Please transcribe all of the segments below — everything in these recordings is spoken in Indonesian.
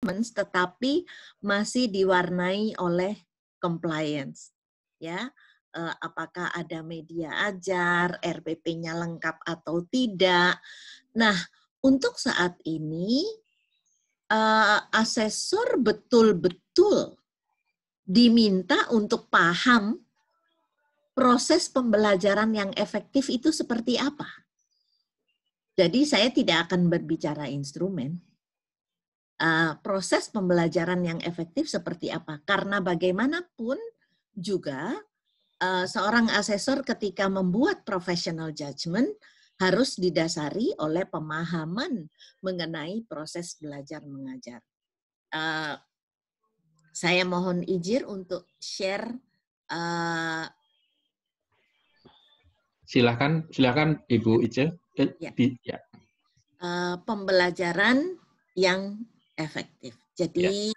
tetapi masih diwarnai oleh compliance, ya. Apakah ada media ajar, RPP-nya lengkap atau tidak. Nah, untuk saat ini asesor betul-betul diminta untuk paham proses pembelajaran yang efektif itu seperti apa. Jadi saya tidak akan berbicara instrumen. Proses pembelajaran yang efektif seperti apa. Karena bagaimanapun juga seorang asesor ketika membuat professional judgment harus didasari oleh pemahaman mengenai proses belajar mengajar. Saya mohon izin untuk share. Silakan Ibu Ice. Ya. Pembelajaran yang efektif. Jadi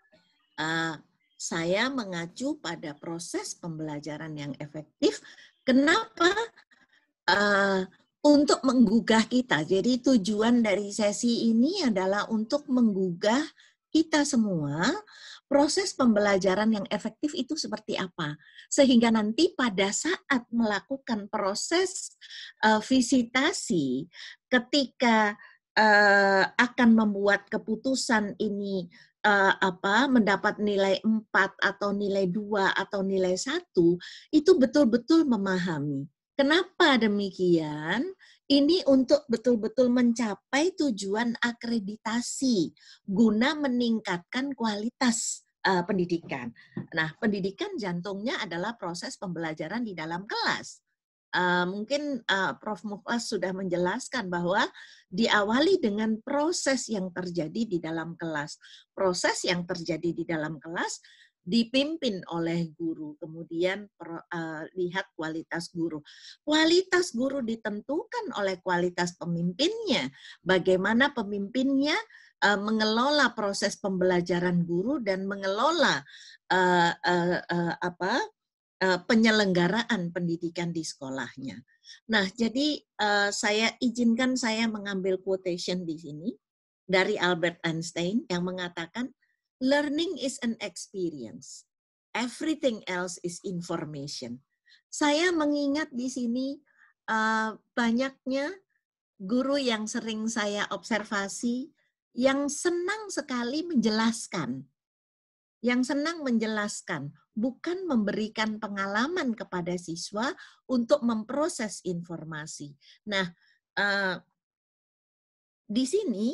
saya mengacu pada proses pembelajaran yang efektif. Kenapa? Untuk menggugah kita. Jadi tujuan dari sesi ini adalah untuk menggugah kita semua proses pembelajaran yang efektif itu seperti apa. Sehingga nanti pada saat melakukan proses visitasi, ketika akan membuat keputusan ini mendapat nilai 4 atau nilai 2 atau nilai 1, itu betul-betul memahami. Kenapa demikian? Ini untuk betul-betul mencapai tujuan akreditasi guna meningkatkan kualitas pendidikan. Nah, pendidikan jantungnya adalah proses pembelajaran di dalam kelas. Mungkin Prof. Mukhlas sudah menjelaskan bahwa diawali dengan proses yang terjadi di dalam kelas. Proses yang terjadi di dalam kelas dipimpin oleh guru, kemudian lihat kualitas guru. Kualitas guru ditentukan oleh kualitas pemimpinnya. Bagaimana pemimpinnya mengelola proses pembelajaran guru dan mengelola penyelenggaraan pendidikan di sekolahnya. Nah, jadi saya izinkan saya mengambil quotation di sini dari Albert Einstein yang mengatakan, learning is an experience. Everything else is information. Saya mengingat di sini banyaknya guru yang sering saya observasi yang senang sekali menjelaskan. Yang senang menjelaskan, bukan memberikan pengalaman kepada siswa untuk memproses informasi. Nah, di sini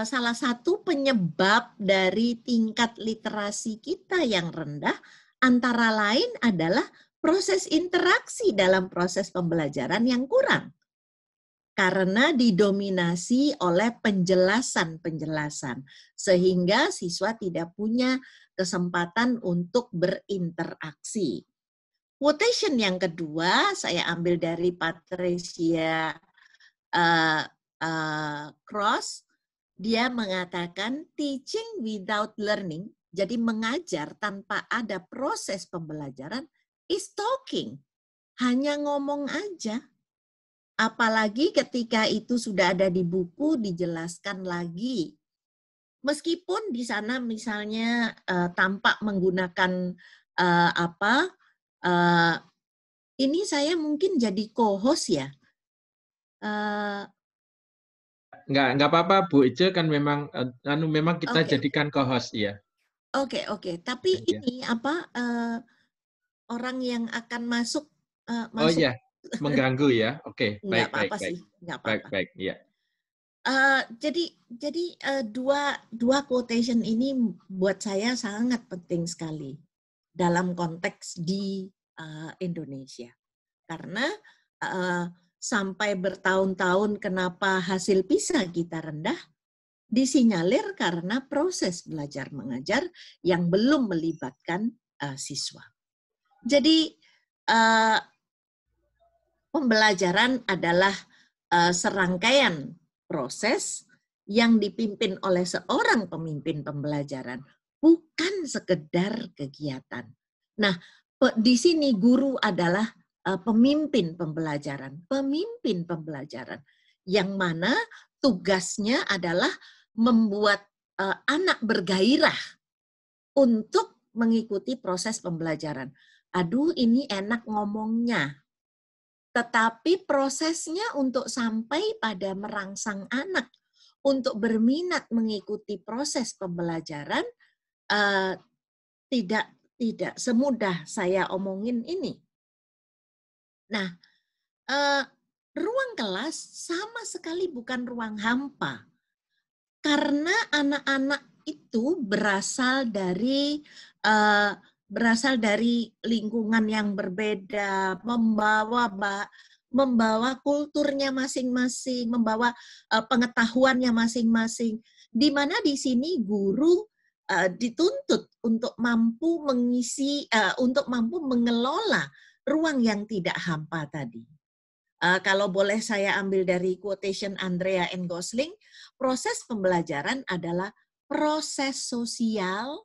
salah satu penyebab dari tingkat literasi kita yang rendah antara lain adalah proses interaksi dalam proses pembelajaran yang kurang. Karena didominasi oleh penjelasan-penjelasan, sehingga siswa tidak punya kesempatan untuk berinteraksi. Quotation yang kedua saya ambil dari Patricia Cross. Dia mengatakan teaching without learning, jadi mengajar tanpa ada proses pembelajaran, is talking, hanya ngomong aja. Apalagi ketika itu sudah ada di buku, dijelaskan lagi. Meskipun di sana misalnya tampak menggunakan ini saya mungkin jadi co-host ya. Enggak apa-apa Bu Ice, kan memang memang kita jadikan co-host ya. Oke. Tapi ini orang yang akan masuk. Oh iya, mengganggu ya. Oke, Nggak apa-apa sih, nggak apa-apa. Baik, ya. Jadi dua quotation ini buat saya sangat penting sekali dalam konteks di Indonesia. Karena sampai bertahun-tahun kenapa hasil PISA kita rendah, disinyalir karena proses belajar mengajar yang belum melibatkan siswa. Jadi pembelajaran adalah serangkaian proses yang dipimpin oleh seorang pemimpin pembelajaran, bukan sekedar kegiatan. Nah, di sini guru adalah pemimpin pembelajaran yang mana tugasnya adalah membuat anak bergairah untuk mengikuti proses pembelajaran. Aduh, ini enak ngomongnya. Tetapi prosesnya untuk sampai pada merangsang anak untuk berminat mengikuti proses pembelajaran eh, tidak semudah saya omongin ini. Nah, eh, ruang kelas sama sekali bukan ruang hampa. Karena anak-anak itu berasal dari lingkungan yang berbeda, membawa kulturnya masing-masing, membawa pengetahuannya masing-masing. Di mana di sini guru dituntut untuk mampu untuk mampu mengelola ruang yang tidak hampa tadi. Kalau boleh saya ambil dari quotation Andrea N. Gosling, proses pembelajaran adalah proses sosial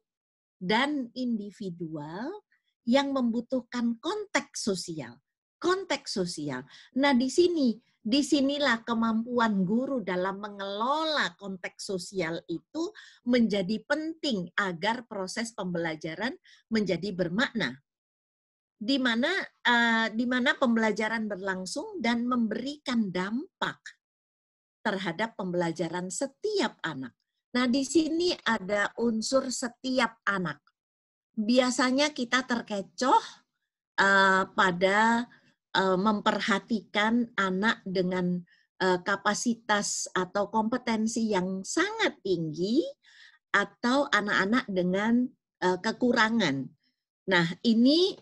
dan individual yang membutuhkan konteks sosial. Konteks sosial. Nah, disinilah kemampuan guru dalam mengelola konteks sosial itu menjadi penting agar proses pembelajaran menjadi bermakna. Di mana pembelajaran berlangsung dan memberikan dampak terhadap pembelajaran setiap anak. Nah, di sini ada unsur setiap anak. Biasanya kita terkecoh pada memperhatikan anak dengan kapasitas atau kompetensi yang sangat tinggi atau anak-anak dengan kekurangan. Nah, ini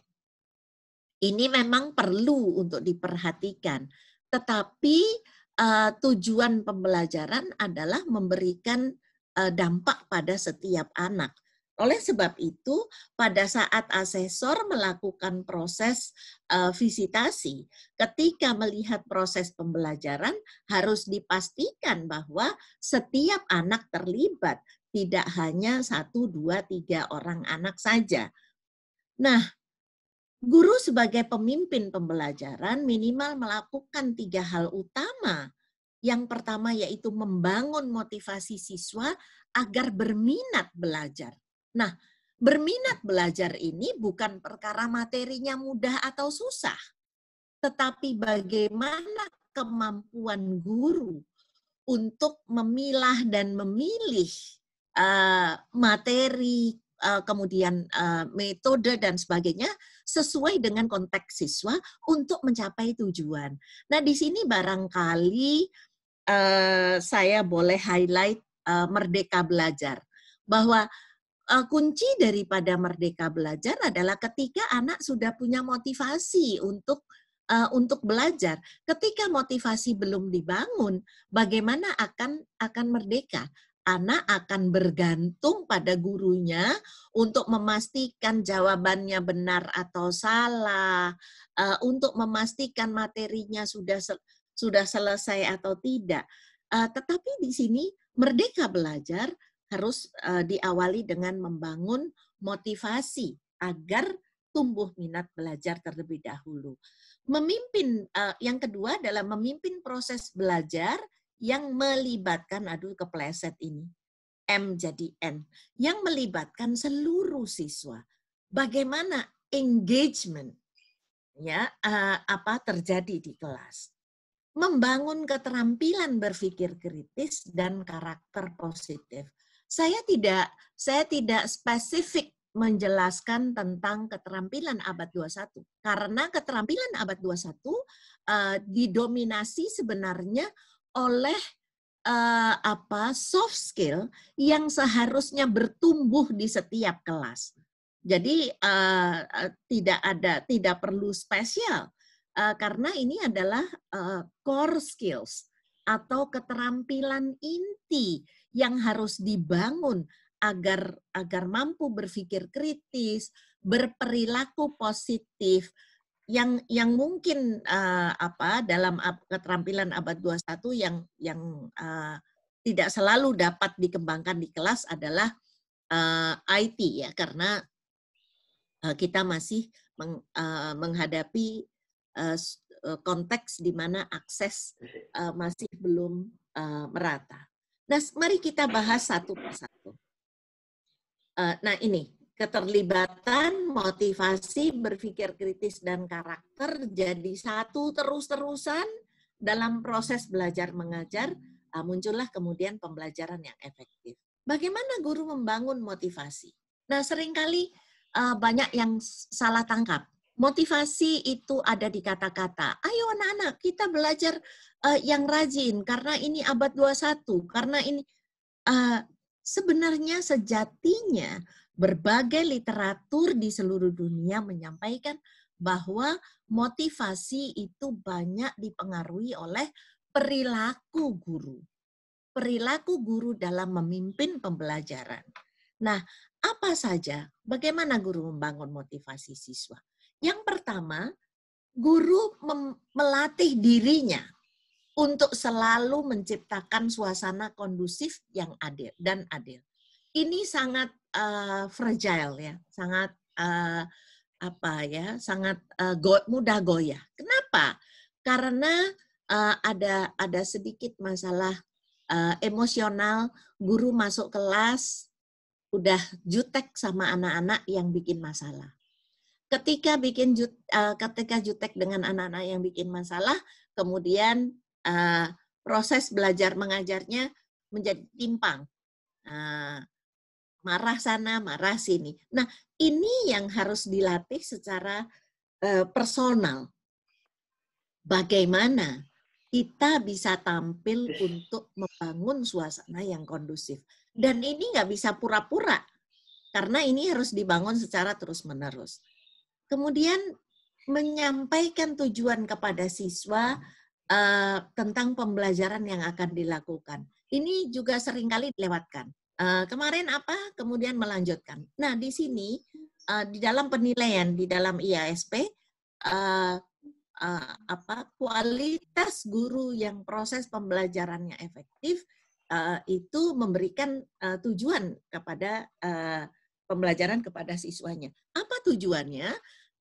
memang perlu untuk diperhatikan. Tetapi tujuan pembelajaran adalah memberikan dampak pada setiap anak. Oleh sebab itu, pada saat asesor melakukan proses visitasi, ketika melihat proses pembelajaran, harus dipastikan bahwa setiap anak terlibat, tidak hanya 1, 2, 3 orang anak saja. Nah, guru sebagai pemimpin pembelajaran minimal melakukan 3 hal utama. Yang pertama yaitu membangun motivasi siswa agar berminat belajar. Nah, berminat belajar ini bukan perkara materinya mudah atau susah, tetapi bagaimana kemampuan guru untuk memilah dan memilih materi, kemudian metode dan sebagainya sesuai dengan konteks siswa untuk mencapai tujuan. Nah, di sini barangkali saya boleh highlight Merdeka Belajar, bahwa kunci daripada Merdeka Belajar adalah ketika anak sudah punya motivasi untuk belajar. Ketika motivasi belum dibangun, bagaimana akan merdeka? Anak akan bergantung pada gurunya untuk memastikan jawabannya benar atau salah, untuk memastikan materinya sudah selesai atau tidak. Tetapi di sini Merdeka Belajar harus diawali dengan membangun motivasi agar tumbuh minat belajar terlebih dahulu. Memimpin, yang kedua adalah memimpin proses belajar yang melibatkan, kepleset ini, M jadi N, yang melibatkan seluruh siswa. Bagaimana engagement terjadi di kelas. Membangun keterampilan berpikir kritis dan karakter positif. Saya tidak spesifik menjelaskan tentang keterampilan abad 21 karena keterampilan abad 21 didominasi sebenarnya oleh soft skill yang seharusnya bertumbuh di setiap kelas. Jadi tidak perlu spesial karena ini adalah core skills atau keterampilan inti yang harus dibangun agar mampu berpikir kritis, berperilaku positif, yang mungkin dalam keterampilan abad 21 yang tidak selalu dapat dikembangkan di kelas adalah IT ya, karena kita masih menghadapi konteks di mana akses masih belum merata. Nah, mari kita bahas satu persatu. Nah, ini keterlibatan, motivasi, berpikir kritis, dan karakter jadi satu terus-terusan dalam proses belajar mengajar, muncullah kemudian pembelajaran yang efektif. Bagaimana guru membangun motivasi? Nah, seringkali banyak yang salah tangkap. Motivasi itu ada di kata-kata. Ayo anak-anak, kita belajar yang rajin, karena ini abad 21, karena ini sebenarnya sejatinya berbagai literatur di seluruh dunia menyampaikan bahwa motivasi itu banyak dipengaruhi oleh perilaku guru. Perilaku guru dalam memimpin pembelajaran. Nah, apa saja? Bagaimana guru membangun motivasi siswa? Yang pertama, guru melatih dirinya untuk selalu menciptakan suasana kondusif yang adil dan adil. Ini sangat fragile ya, sangat sangat mudah goyah. Kenapa? Karena ada sedikit masalah emosional, guru masuk kelas udah jutek sama anak-anak yang bikin masalah. Ketika jutek dengan anak-anak yang bikin masalah, kemudian proses belajar mengajarnya menjadi timpang. Marah sana, marah sini. Nah, ini yang harus dilatih secara personal. Bagaimana kita bisa tampil untuk membangun suasana yang kondusif. Dan ini nggak bisa pura-pura, karena ini harus dibangun secara terus-menerus. Kemudian menyampaikan tujuan kepada siswa tentang pembelajaran yang akan dilakukan. Ini juga seringkali dilewatkan. Kemarin apa, kemudian melanjutkan. Nah, di sini di dalam penilaian, di dalam IASP, kualitas guru yang proses pembelajarannya efektif itu memberikan tujuan kepada pembelajaran kepada siswanya. Apa tujuannya?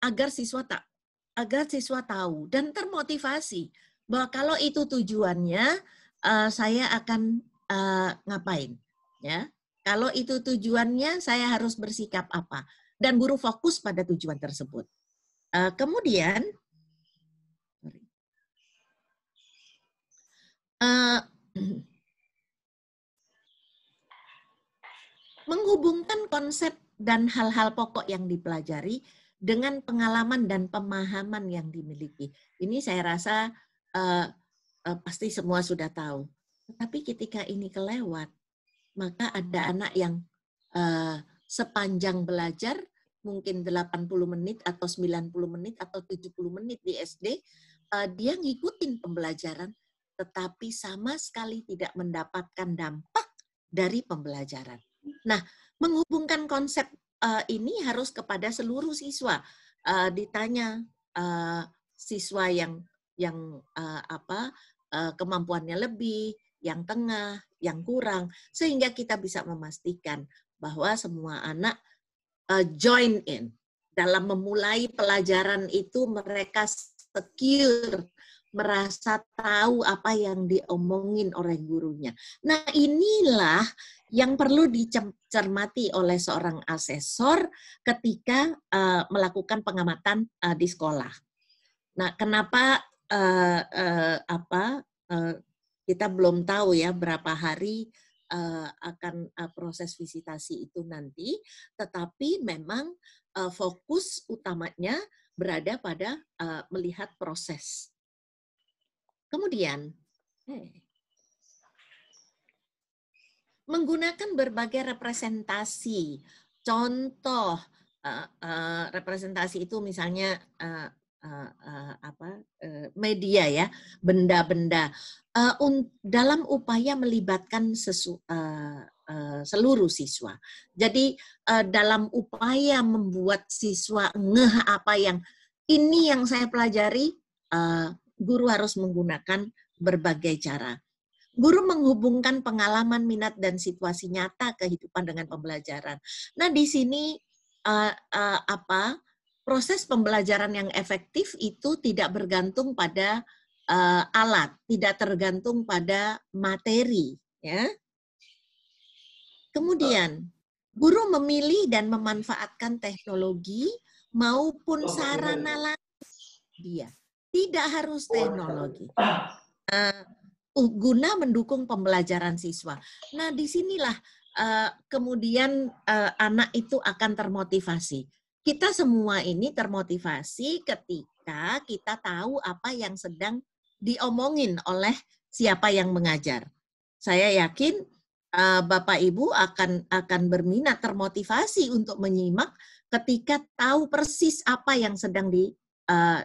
Agar siswa tahu dan termotivasi bahwa kalau itu tujuannya, saya akan ngapain, ya. Kalau itu tujuannya, saya harus bersikap apa, dan guru fokus pada tujuan tersebut. Kemudian menghubungkan konsep dan hal-hal pokok yang dipelajari dengan pengalaman dan pemahaman yang dimiliki. Ini saya rasa pasti semua sudah tahu. Tetapi ketika ini kelewat, maka ada anak yang sepanjang belajar, mungkin 80 menit atau 90 menit atau 70 menit di SD, dia ngikutin pembelajaran, tetapi sama sekali tidak mendapatkan dampak dari pembelajaran. Nah, menghubungkan konsep ini harus kepada seluruh siswa. Ditanya siswa yang kemampuannya lebih, yang tengah, yang kurang, sehingga kita bisa memastikan bahwa semua anak join in dalam memulai pelajaran itu. Mereka secure, merasa tahu apa yang diomongin oleh gurunya. Nah, inilah yang perlu dicermati oleh seorang asesor ketika melakukan pengamatan di sekolah. Nah, kenapa kita belum tahu ya berapa hari akan proses visitasi itu nanti, tetapi memang fokus utamanya berada pada melihat proses. Kemudian, menggunakan berbagai representasi. Contoh representasi itu misalnya media ya, benda-benda dalam upaya melibatkan seluruh siswa. Jadi dalam upaya membuat siswa ngeh apa yang ini yang saya pelajari, guru harus menggunakan berbagai cara. Guru menghubungkan pengalaman, minat, dan situasi nyata kehidupan dengan pembelajaran. Nah, di sini proses pembelajaran yang efektif itu tidak bergantung pada alat, tidak tergantung pada materi, ya. Kemudian, guru memilih dan memanfaatkan teknologi maupun sarana lain dia. Tidak harus teknologi. Guna mendukung pembelajaran siswa. Nah, disinilah kemudian anak itu akan termotivasi. Kita semua ini termotivasi ketika kita tahu apa yang sedang diomongin oleh siapa yang mengajar. Saya yakin Bapak Ibu akan berminat, termotivasi untuk menyimak ketika tahu persis apa yang sedang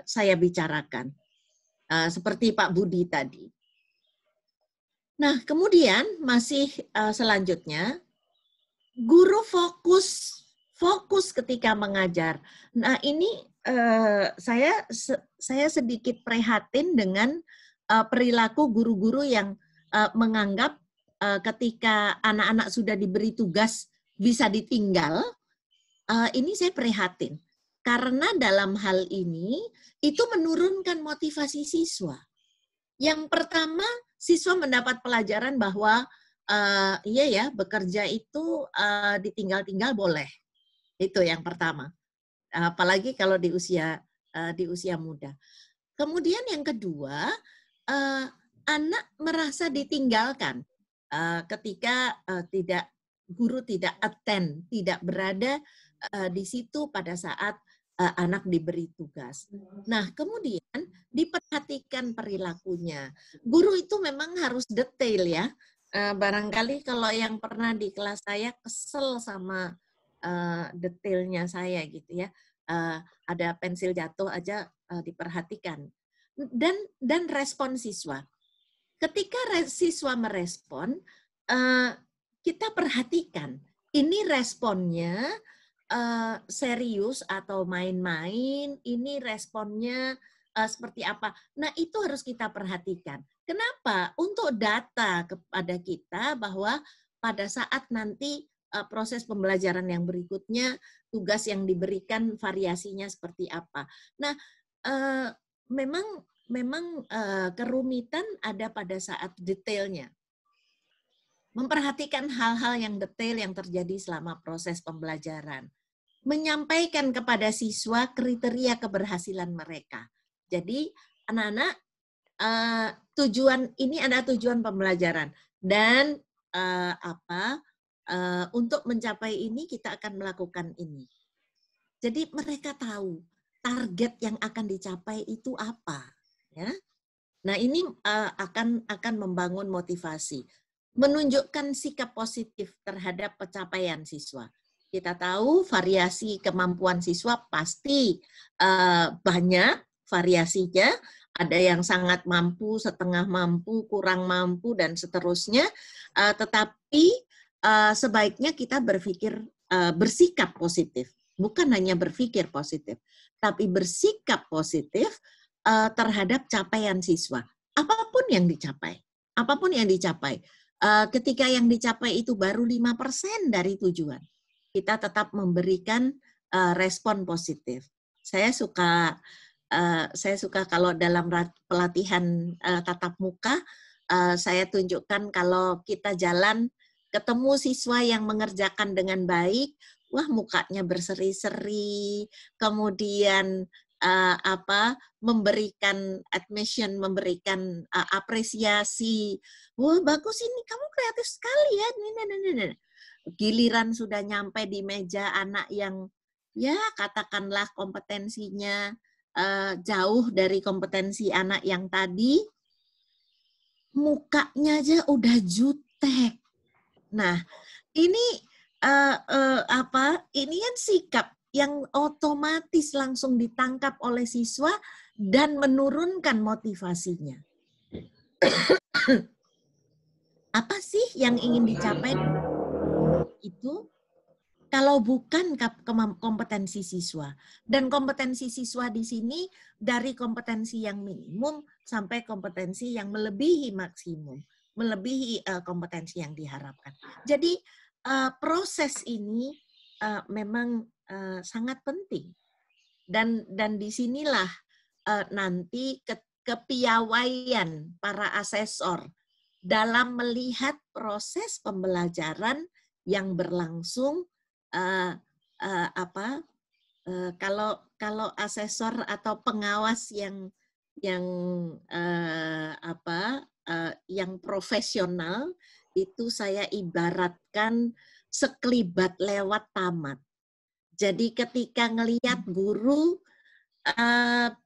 saya bicarakan. Seperti Pak Budi tadi. Nah, kemudian masih selanjutnya, guru fokus ketika mengajar. Nah, ini saya sedikit prihatin dengan perilaku guru-guru yang menganggap ketika anak-anak sudah diberi tugas bisa ditinggal. Ini saya prihatin. Karena dalam hal ini, itu menurunkan motivasi siswa. Yang pertama, siswa mendapat pelajaran bahwa iya ya, bekerja itu ditinggal-tinggal boleh. Itu yang pertama. Apalagi kalau di usia muda. Kemudian yang kedua, anak merasa ditinggalkan ketika guru tidak attend, tidak berada di situ pada saat anak diberi tugas. Nah, kemudian diperhatikan perilakunya. Guru itu memang harus detail ya. Barangkali kalau yang pernah di kelas saya kesel sama detailnya saya gitu ya. Ada pensil jatuh aja diperhatikan. Dan respon siswa. Ketika siswa merespon, kita perhatikan ini responnya serius atau main-main, ini responnya seperti apa. Nah, itu harus kita perhatikan. Kenapa? Untuk data kepada kita bahwa pada saat nanti proses pembelajaran yang berikutnya, tugas yang diberikan variasinya seperti apa. Nah, memang kerumitan ada pada saat detailnya. Memperhatikan hal-hal yang detail yang terjadi selama proses pembelajaran. Menyampaikan kepada siswa kriteria keberhasilan mereka. Jadi anak-anak ini ada tujuan pembelajaran dan untuk mencapai ini kita akan melakukan ini. Jadi mereka tahu target yang akan dicapai itu apa, ya. Nah, ini akan membangun motivasi, menunjukkan sikap positif terhadap pencapaian siswa. Kita tahu variasi kemampuan siswa pasti banyak variasinya, ada yang sangat mampu, setengah mampu, kurang mampu, dan seterusnya. Tetapi sebaiknya kita bersikap positif, bukan hanya berpikir positif, tapi bersikap positif terhadap capaian siswa. Apapun yang dicapai. Ketika yang dicapai itu baru 5% dari tujuan, kita tetap memberikan respon positif. Saya suka kalau dalam pelatihan tatap muka, saya tunjukkan kalau kita jalan ketemu siswa yang mengerjakan dengan baik, wah mukanya berseri-seri, kemudian memberikan admission, memberikan apresiasi. Wah bagus ini, kamu kreatif sekali ya. Giliran sudah nyampe di meja anak yang ya katakanlah kompetensinya jauh dari kompetensi anak yang tadi, mukanya aja udah jutek. Nah, ini ini kan sikap yang otomatis langsung ditangkap oleh siswa dan menurunkan motivasinya. Apa sih yang ingin dicapai itu? Kalau bukan kompetensi siswa. Dan kompetensi siswa di sini dari kompetensi yang minimum sampai kompetensi yang melebihi maksimum, melebihi kompetensi yang diharapkan. Jadi proses ini memang sangat penting. Dan disinilah nanti kepiawaian para asesor dalam melihat proses pembelajaran yang berlangsung kalau asesor atau pengawas yang yang profesional itu saya ibaratkan sekelibat lewat tamat. Jadi ketika ngelihat guru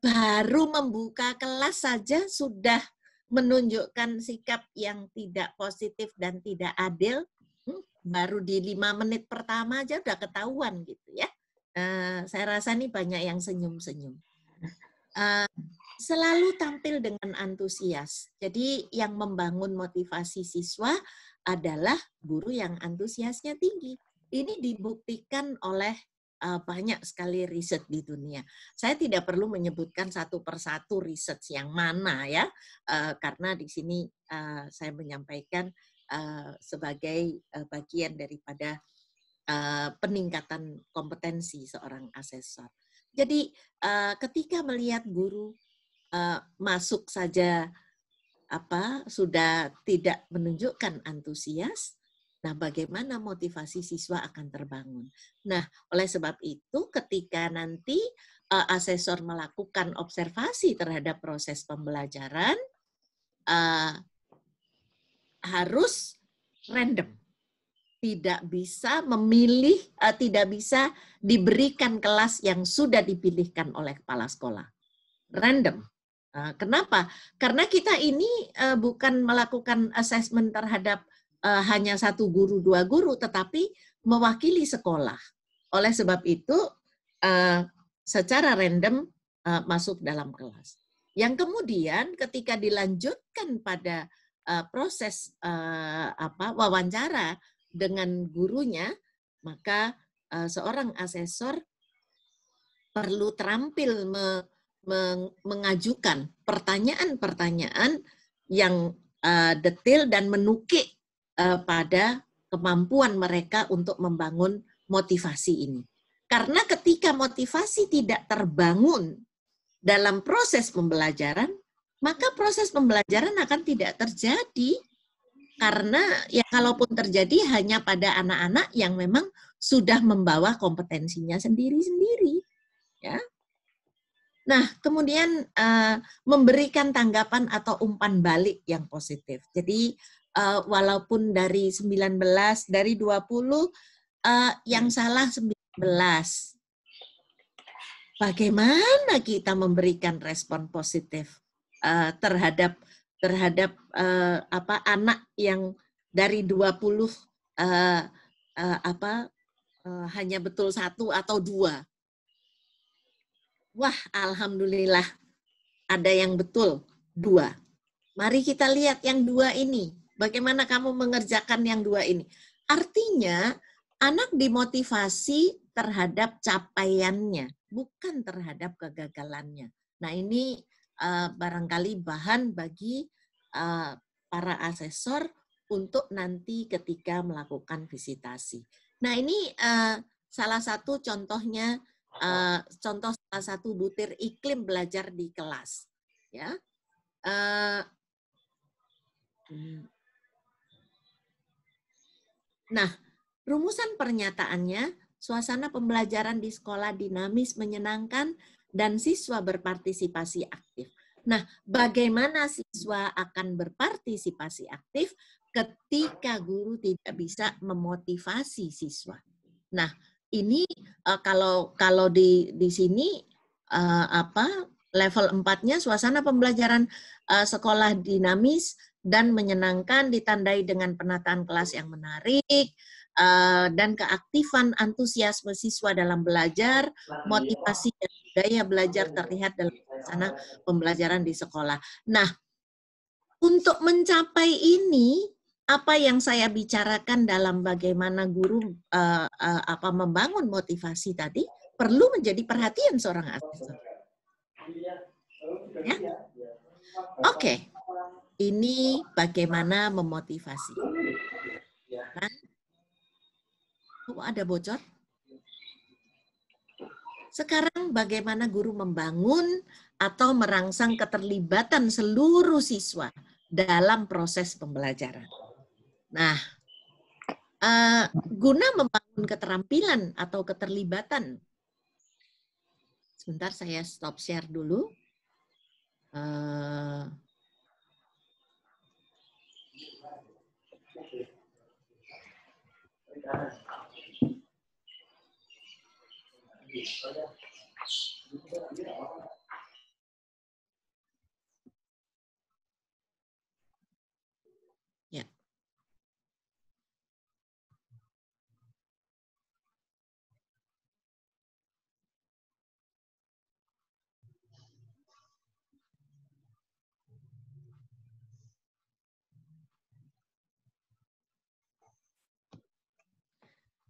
baru membuka kelas saja sudah menunjukkan sikap yang tidak positif dan tidak adil, baru di 5 menit pertama aja udah ketahuan gitu ya. Saya rasa nih banyak yang senyum-senyum. Selalu tampil dengan antusias. Jadi yang membangun motivasi siswa adalah guru yang antusiasnya tinggi. Ini dibuktikan oleh banyak sekali riset di dunia. Saya tidak perlu menyebutkan satu persatu riset yang mana ya, karena di sini saya menyampaikan sebagai bagian daripada peningkatan kompetensi seorang asesor. Jadi ketika melihat guru masuk saja sudah tidak menunjukkan antusias, nah, bagaimana motivasi siswa akan terbangun? Nah, oleh sebab itu ketika nanti asesor melakukan observasi terhadap proses pembelajaran, harus random. Tidak bisa memilih, tidak bisa diberikan kelas yang sudah dipilihkan oleh kepala sekolah. Random. Kenapa? Karena kita ini bukan melakukan assessment terhadap hanya satu guru, dua guru, tetapi mewakili sekolah. Oleh sebab itu, secara random masuk dalam kelas. Yang kemudian ketika dilanjutkan pada proses wawancara dengan gurunya, maka seorang asesor perlu terampil mengajukan pertanyaan-pertanyaan yang detail dan menukik pada kemampuan mereka untuk membangun motivasi ini. Karena ketika motivasi tidak terbangun dalam proses pembelajaran, maka proses pembelajaran akan tidak terjadi. Karena ya kalaupun terjadi hanya pada anak-anak yang memang sudah membawa kompetensinya sendiri-sendiri. Ya. Nah, kemudian memberikan tanggapan atau umpan balik yang positif. Jadi walaupun dari 19, dari 20, yang salah 19. Bagaimana kita memberikan respon positif terhadap anak yang dari 20 hanya betul 1 atau 2. Wah, alhamdulillah ada yang betul 2. Mari kita lihat yang 2 ini. Bagaimana kamu mengerjakan yang 2 ini? Artinya, anak dimotivasi terhadap capaiannya, bukan terhadap kegagalannya. Nah, ini barangkali bahan bagi para asesor untuk nanti ketika melakukan visitasi. Nah, ini salah satu contohnya, contoh salah satu butir iklim belajar di kelas. Ya. Nah, rumusan pernyataannya, suasana pembelajaran di sekolah dinamis, menyenangkan, dan siswa berpartisipasi aktif. Nah, bagaimana siswa akan berpartisipasi aktif ketika guru tidak bisa memotivasi siswa? Nah, ini kalau di sini level 4-nya suasana pembelajaran sekolah dinamis dan menyenangkan, ditandai dengan penataan kelas yang menarik, dan keaktifan antusiasme siswa dalam belajar, motivasi dan budaya belajar terlihat dalam suasana pembelajaran di sekolah. Nah, untuk mencapai ini, apa yang saya bicarakan dalam bagaimana guru membangun motivasi tadi, perlu menjadi perhatian seorang asesor. Ya? Oke. Ini bagaimana memotivasi. Kan? Oh, ada bocor? Sekarang bagaimana guru membangun atau merangsang keterlibatan seluruh siswa dalam proses pembelajaran. Nah, Guna membangun keterampilan atau keterlibatan. Sebentar saya stop share dulu. Ya.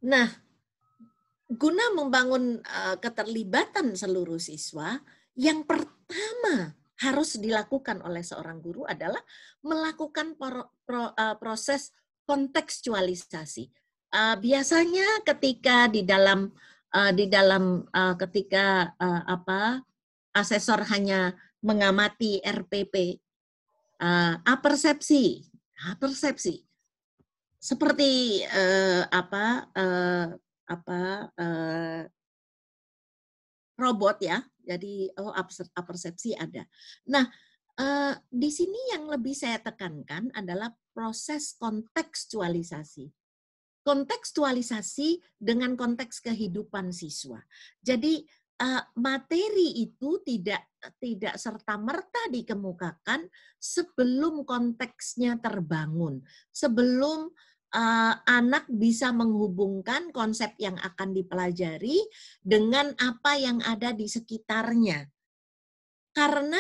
Nah, guna membangun keterlibatan seluruh siswa, yang pertama harus dilakukan oleh seorang guru adalah melakukan proses kontekstualisasi. Biasanya ketika di dalam ketika asesor hanya mengamati RPP, apersepsi seperti robot ya, jadi apersepsi ada. Nah, di sini yang lebih saya tekankan adalah proses kontekstualisasi. Kontekstualisasi dengan konteks kehidupan siswa. Jadi materi itu tidak serta-merta dikemukakan sebelum konteksnya terbangun, sebelum anak bisa menghubungkan konsep yang akan dipelajari dengan apa yang ada di sekitarnya. Karena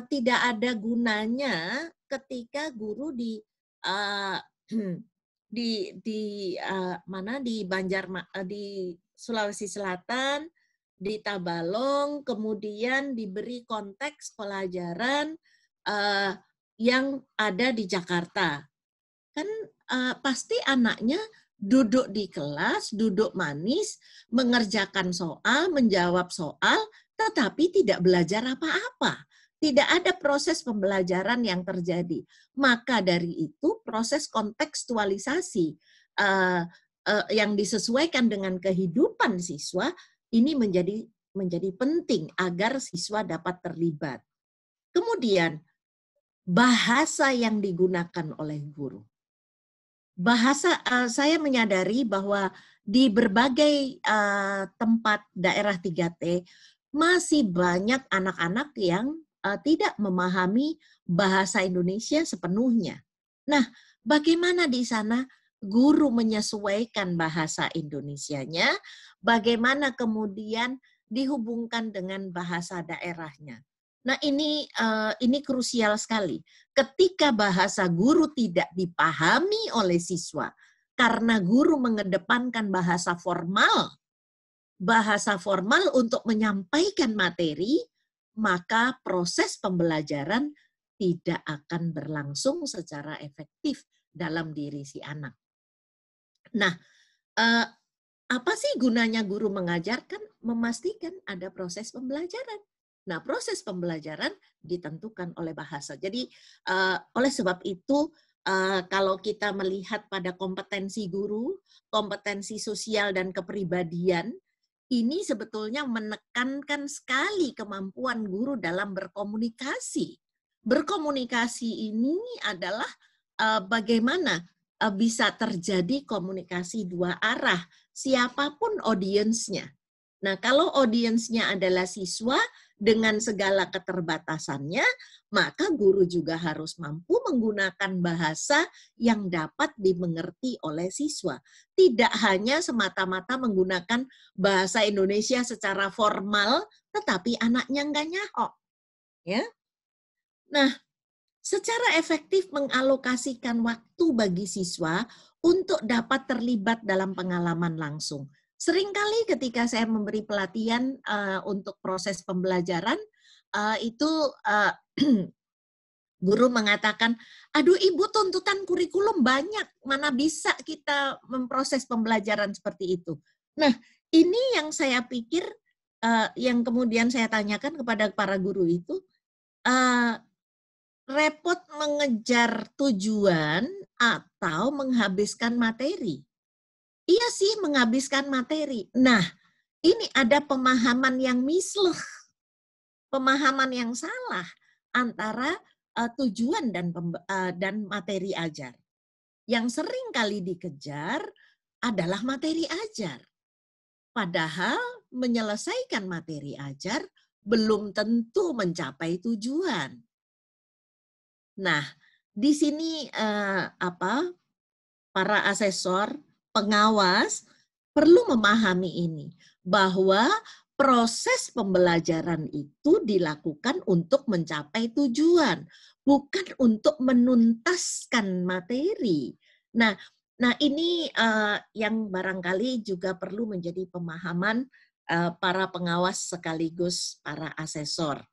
tidak ada gunanya ketika guru di Sulawesi Selatan, di Tabalong, kemudian diberi konteks pelajaran yang ada di Jakarta. Kan pasti anaknya duduk di kelas, duduk manis, mengerjakan soal, menjawab soal, tetapi tidak belajar apa-apa. Tidak ada proses pembelajaran yang terjadi. Maka dari itu proses kontekstualisasi yang disesuaikan dengan kehidupan siswa ini menjadi penting agar siswa dapat terlibat. Kemudian bahasa yang digunakan oleh guru. Bahasa, saya menyadari bahwa di berbagai tempat daerah 3T masih banyak anak-anak yang tidak memahami bahasa Indonesia sepenuhnya. Nah, bagaimana di sana guru menyesuaikan bahasa Indonesianya, bagaimana kemudian dihubungkan dengan bahasa daerahnya. Nah, ini krusial sekali. Ketika bahasa guru tidak dipahami oleh siswa, karena guru mengedepankan bahasa formal untuk menyampaikan materi, maka proses pembelajaran tidak akan berlangsung secara efektif dalam diri si anak. Nah, apa sih gunanya guru mengajarkan? Memastikan ada proses pembelajaran. Nah, proses pembelajaran ditentukan oleh bahasa. Jadi, oleh sebab itu, kalau kita melihat pada kompetensi guru, kompetensi sosial dan kepribadian, ini sebetulnya menekankan sekali kemampuan guru dalam berkomunikasi. Berkomunikasi ini adalah bagaimana bisa terjadi komunikasi dua arah, siapapun audiensnya. Nah, kalau audiensnya adalah siswa dengan segala keterbatasannya, maka guru juga harus mampu menggunakan bahasa yang dapat dimengerti oleh siswa. Tidak hanya semata-mata menggunakan bahasa Indonesia secara formal, tetapi anaknya nggak nyahok. Ya. Nah, secara efektif mengalokasikan waktu bagi siswa untuk dapat terlibat dalam pengalaman langsung. Seringkali ketika saya memberi pelatihan untuk proses pembelajaran, itu guru mengatakan, aduh ibu tuntutan kurikulum banyak, mana bisa kita memproses pembelajaran seperti itu. Nah, ini yang saya pikir, yang kemudian saya tanyakan kepada para guru itu, repot mengejar tujuan atau menghabiskan materi? Iya sih, menghabiskan materi. Nah, ini ada pemahaman yang misleh, pemahaman yang salah antara tujuan dan materi ajar. Yang sering kali dikejar adalah materi ajar. Padahal menyelesaikan materi ajar belum tentu mencapai tujuan. Nah, di sini para asesor, pengawas perlu memahami ini, bahwa proses pembelajaran itu dilakukan untuk mencapai tujuan, bukan untuk menuntaskan materi. Nah, ini yang barangkali juga perlu menjadi pemahaman para pengawas sekaligus para asesor.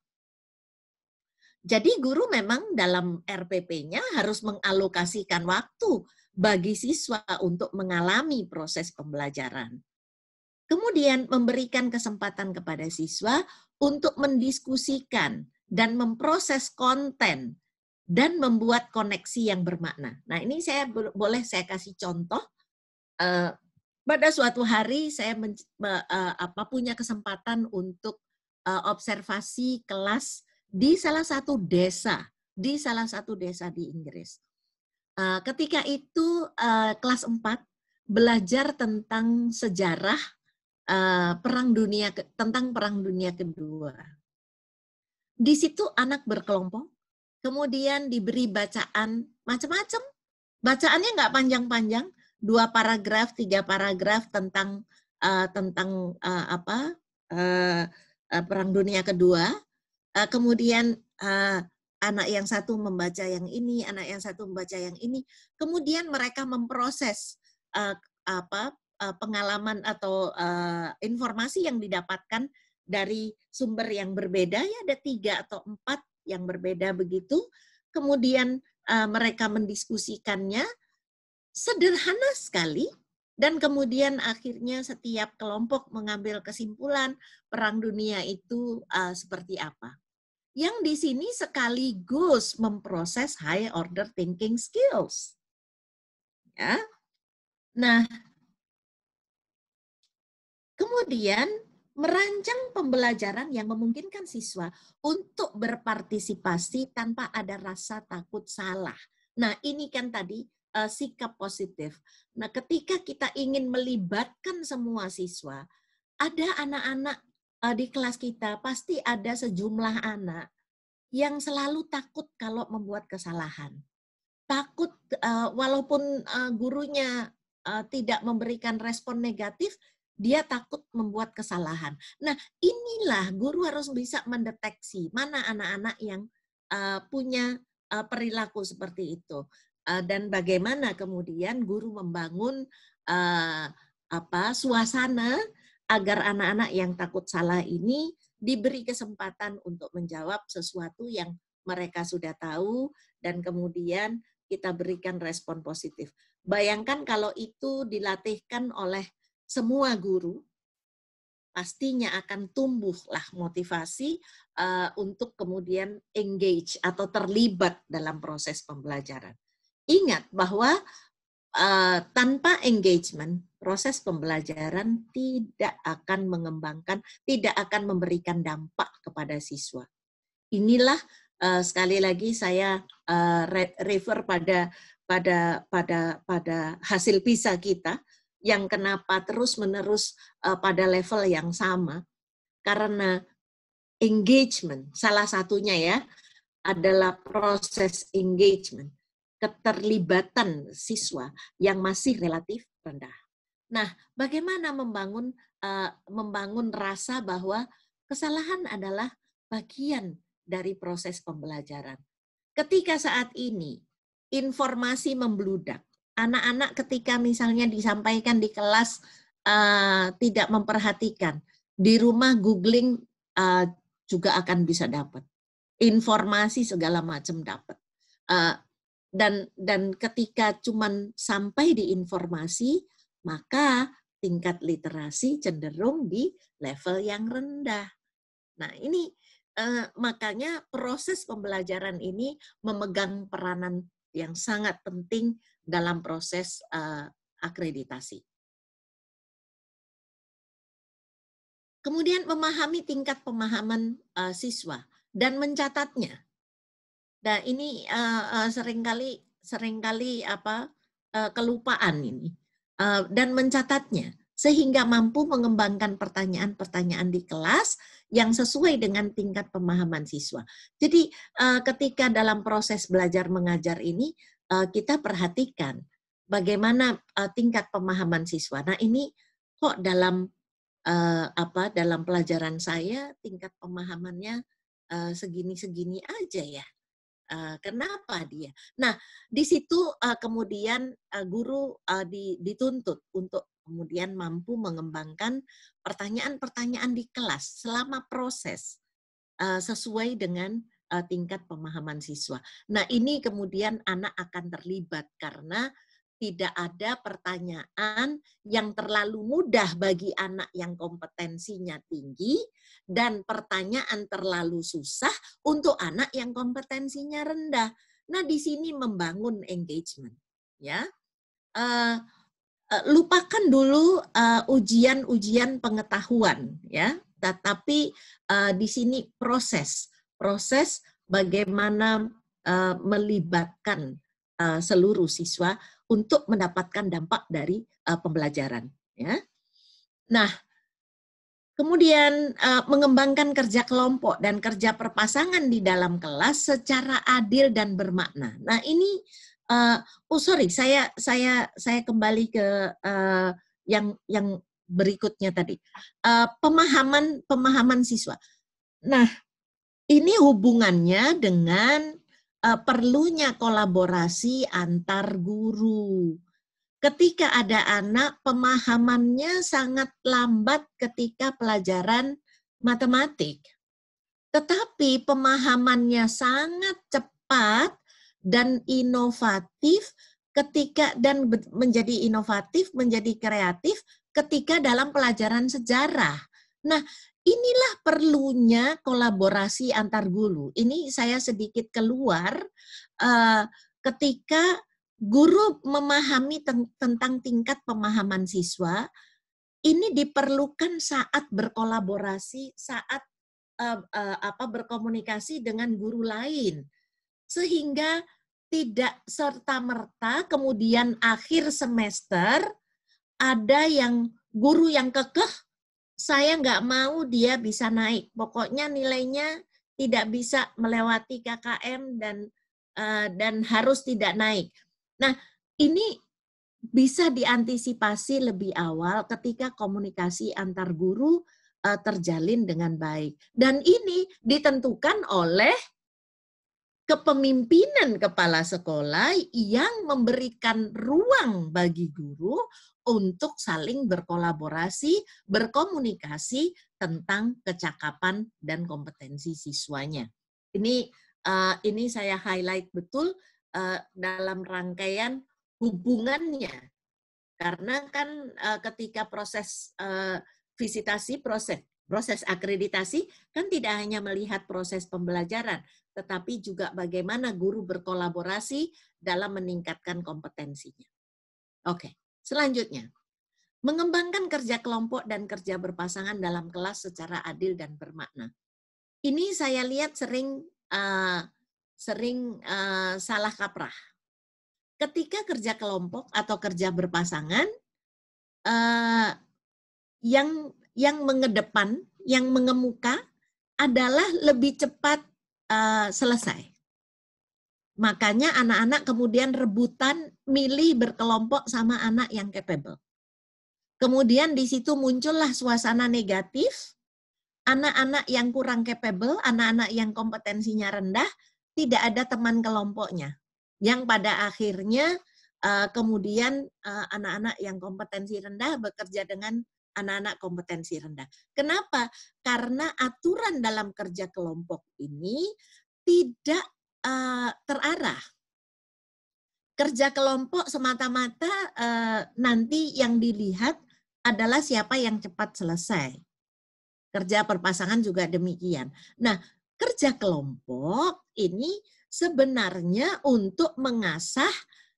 Jadi guru memang dalam RPP-nya harus mengalokasikan waktu bagi siswa untuk mengalami proses pembelajaran. Kemudian memberikan kesempatan kepada siswa untuk mendiskusikan dan memproses konten dan membuat koneksi yang bermakna. Nah, ini boleh saya kasih contoh. Pada suatu hari saya punya kesempatan untuk observasi kelas di salah satu desa di Inggris. Ketika itu kelas 4 belajar tentang sejarah Perang Dunia Kedua. Di situ anak berkelompok, kemudian diberi bacaan macam-macam. Bacaannya nggak panjang-panjang, 2 paragraf, 3 paragraf tentang Perang Dunia Kedua. Kemudian anak yang satu membaca yang ini, anak yang satu membaca yang ini. Kemudian mereka memproses pengalaman atau informasi yang didapatkan dari sumber yang berbeda, ya ada 3 atau 4 yang berbeda begitu. Kemudian mereka mendiskusikannya sederhana sekali, dan kemudian akhirnya setiap kelompok mengambil kesimpulan Perang Dunia itu seperti apa. Yang di sini sekaligus memproses high order thinking skills. Ya. Nah, kemudian merancang pembelajaran yang memungkinkan siswa untuk berpartisipasi tanpa ada rasa takut salah. Nah, ini kan tadi sikap positif. Nah, ketika kita ingin melibatkan semua siswa, ada anak-anak di kelas kita, pasti ada sejumlah anak yang selalu takut kalau membuat kesalahan. Takut walaupun gurunya tidak memberikan respon negatif, dia takut membuat kesalahan. Nah, inilah guru harus bisa mendeteksi mana anak-anak yang punya perilaku seperti itu. Dan bagaimana kemudian guru membangun suasana agar anak-anak yang takut salah ini diberi kesempatan untuk menjawab sesuatu yang mereka sudah tahu, dan kemudian kita berikan respon positif. Bayangkan kalau itu dilatihkan oleh semua guru, pastinya akan tumbuhlah motivasi untuk kemudian engage atau terlibat dalam proses pembelajaran. Ingat bahwa tanpa engagement, proses pembelajaran tidak akan mengembangkan, tidak akan memberikan dampak kepada siswa. Inilah sekali lagi saya refer pada hasil PISA kita yang kenapa terus-menerus pada level yang sama, karena engagement salah satunya ya adalah proses engagement, keterlibatan siswa yang masih relatif rendah. Nah, bagaimana membangun rasa bahwa kesalahan adalah bagian dari proses pembelajaran. Ketika saat ini informasi membludak, anak-anak ketika misalnya disampaikan di kelas tidak memperhatikan, di rumah googling juga akan bisa dapat informasi segala macam dapat. Dan ketika cuman sampai di informasi, maka tingkat literasi cenderung di level yang rendah. Nah, ini makanya proses pembelajaran ini memegang peranan yang sangat penting dalam proses akreditasi. Kemudian memahami tingkat pemahaman siswa dan mencatatnya. Nah, ini seringkali kelupaan ini dan mencatatnya sehingga mampu mengembangkan pertanyaan-pertanyaan di kelas yang sesuai dengan tingkat pemahaman siswa. Jadi ketika dalam proses belajar mengajar ini kita perhatikan bagaimana tingkat pemahaman siswa. Nah, ini kok dalam dalam pelajaran saya tingkat pemahamannya segini-segini aja ya. Kenapa dia? Nah, di situ kemudian guru dituntut untuk kemudian mampu mengembangkan pertanyaan-pertanyaan di kelas selama proses sesuai dengan tingkat pemahaman siswa. Nah, ini kemudian anak akan terlibat karena tidak ada pertanyaan yang terlalu mudah bagi anak yang kompetensinya tinggi dan pertanyaan terlalu susah untuk anak yang kompetensinya rendah. Nah, di sini membangun engagement, ya. Lupakan dulu ujian-ujian pengetahuan, ya. Tetapi di sini proses bagaimana melibatkan seluruh siswa untuk mendapatkan dampak dari pembelajaran. Ya. Nah, kemudian mengembangkan kerja kelompok dan kerja perpasangan di dalam kelas secara adil dan bermakna. Nah, ini saya kembali ke yang berikutnya tadi. Pemahaman siswa. Nah, ini hubungannya dengan perlunya kolaborasi antar guru. Ketika ada anak, pemahamannya sangat lambat ketika pelajaran matematik. Tetapi pemahamannya sangat cepat dan inovatif menjadi inovatif, menjadi kreatif ketika dalam pelajaran sejarah. Nah, inilah perlunya kolaborasi antar guru. Ini saya sedikit keluar ketika guru memahami tentang tingkat pemahaman siswa, ini diperlukan saat berkolaborasi, saat berkomunikasi dengan guru lain. Sehingga tidak serta-merta kemudian akhir semester ada guru yang kekeh, saya nggak mau dia bisa naik. Pokoknya nilainya tidak bisa melewati KKM dan harus tidak naik. Nah, ini bisa diantisipasi lebih awal ketika komunikasi antar guru terjalin dengan baik. Dan ini ditentukan oleh kepemimpinan kepala sekolah yang memberikan ruang bagi guru untuk saling berkolaborasi, berkomunikasi tentang kecakapan dan kompetensi siswanya. Ini saya highlight betul dalam rangkaian hubungannya, karena kan ketika proses visitasi, proses akreditasi kan tidak hanya melihat proses pembelajaran, tetapi juga bagaimana guru berkolaborasi dalam meningkatkan kompetensinya. Oke, selanjutnya mengembangkan kerja kelompok dan kerja berpasangan dalam kelas secara adil dan bermakna. Ini saya lihat sering salah kaprah. Ketika kerja kelompok atau kerja berpasangan, yang mengedepan, yang mengemuka adalah lebih cepat selesai. Makanya anak-anak kemudian rebutan milih berkelompok sama anak yang capable. Kemudian di situ muncullah suasana negatif, anak-anak yang kurang capable, anak-anak yang kompetensinya rendah, tidak ada teman kelompoknya. Yang pada akhirnya kemudian anak-anak yang kompetensi rendah bekerja dengan anak-anak kompetensi rendah. Kenapa? Karena aturan dalam kerja kelompok ini tidak terarah. Kerja kelompok semata-mata nanti yang dilihat adalah siapa yang cepat selesai. Kerja perpasangan juga demikian. Nah, kerja kelompok ini sebenarnya untuk mengasah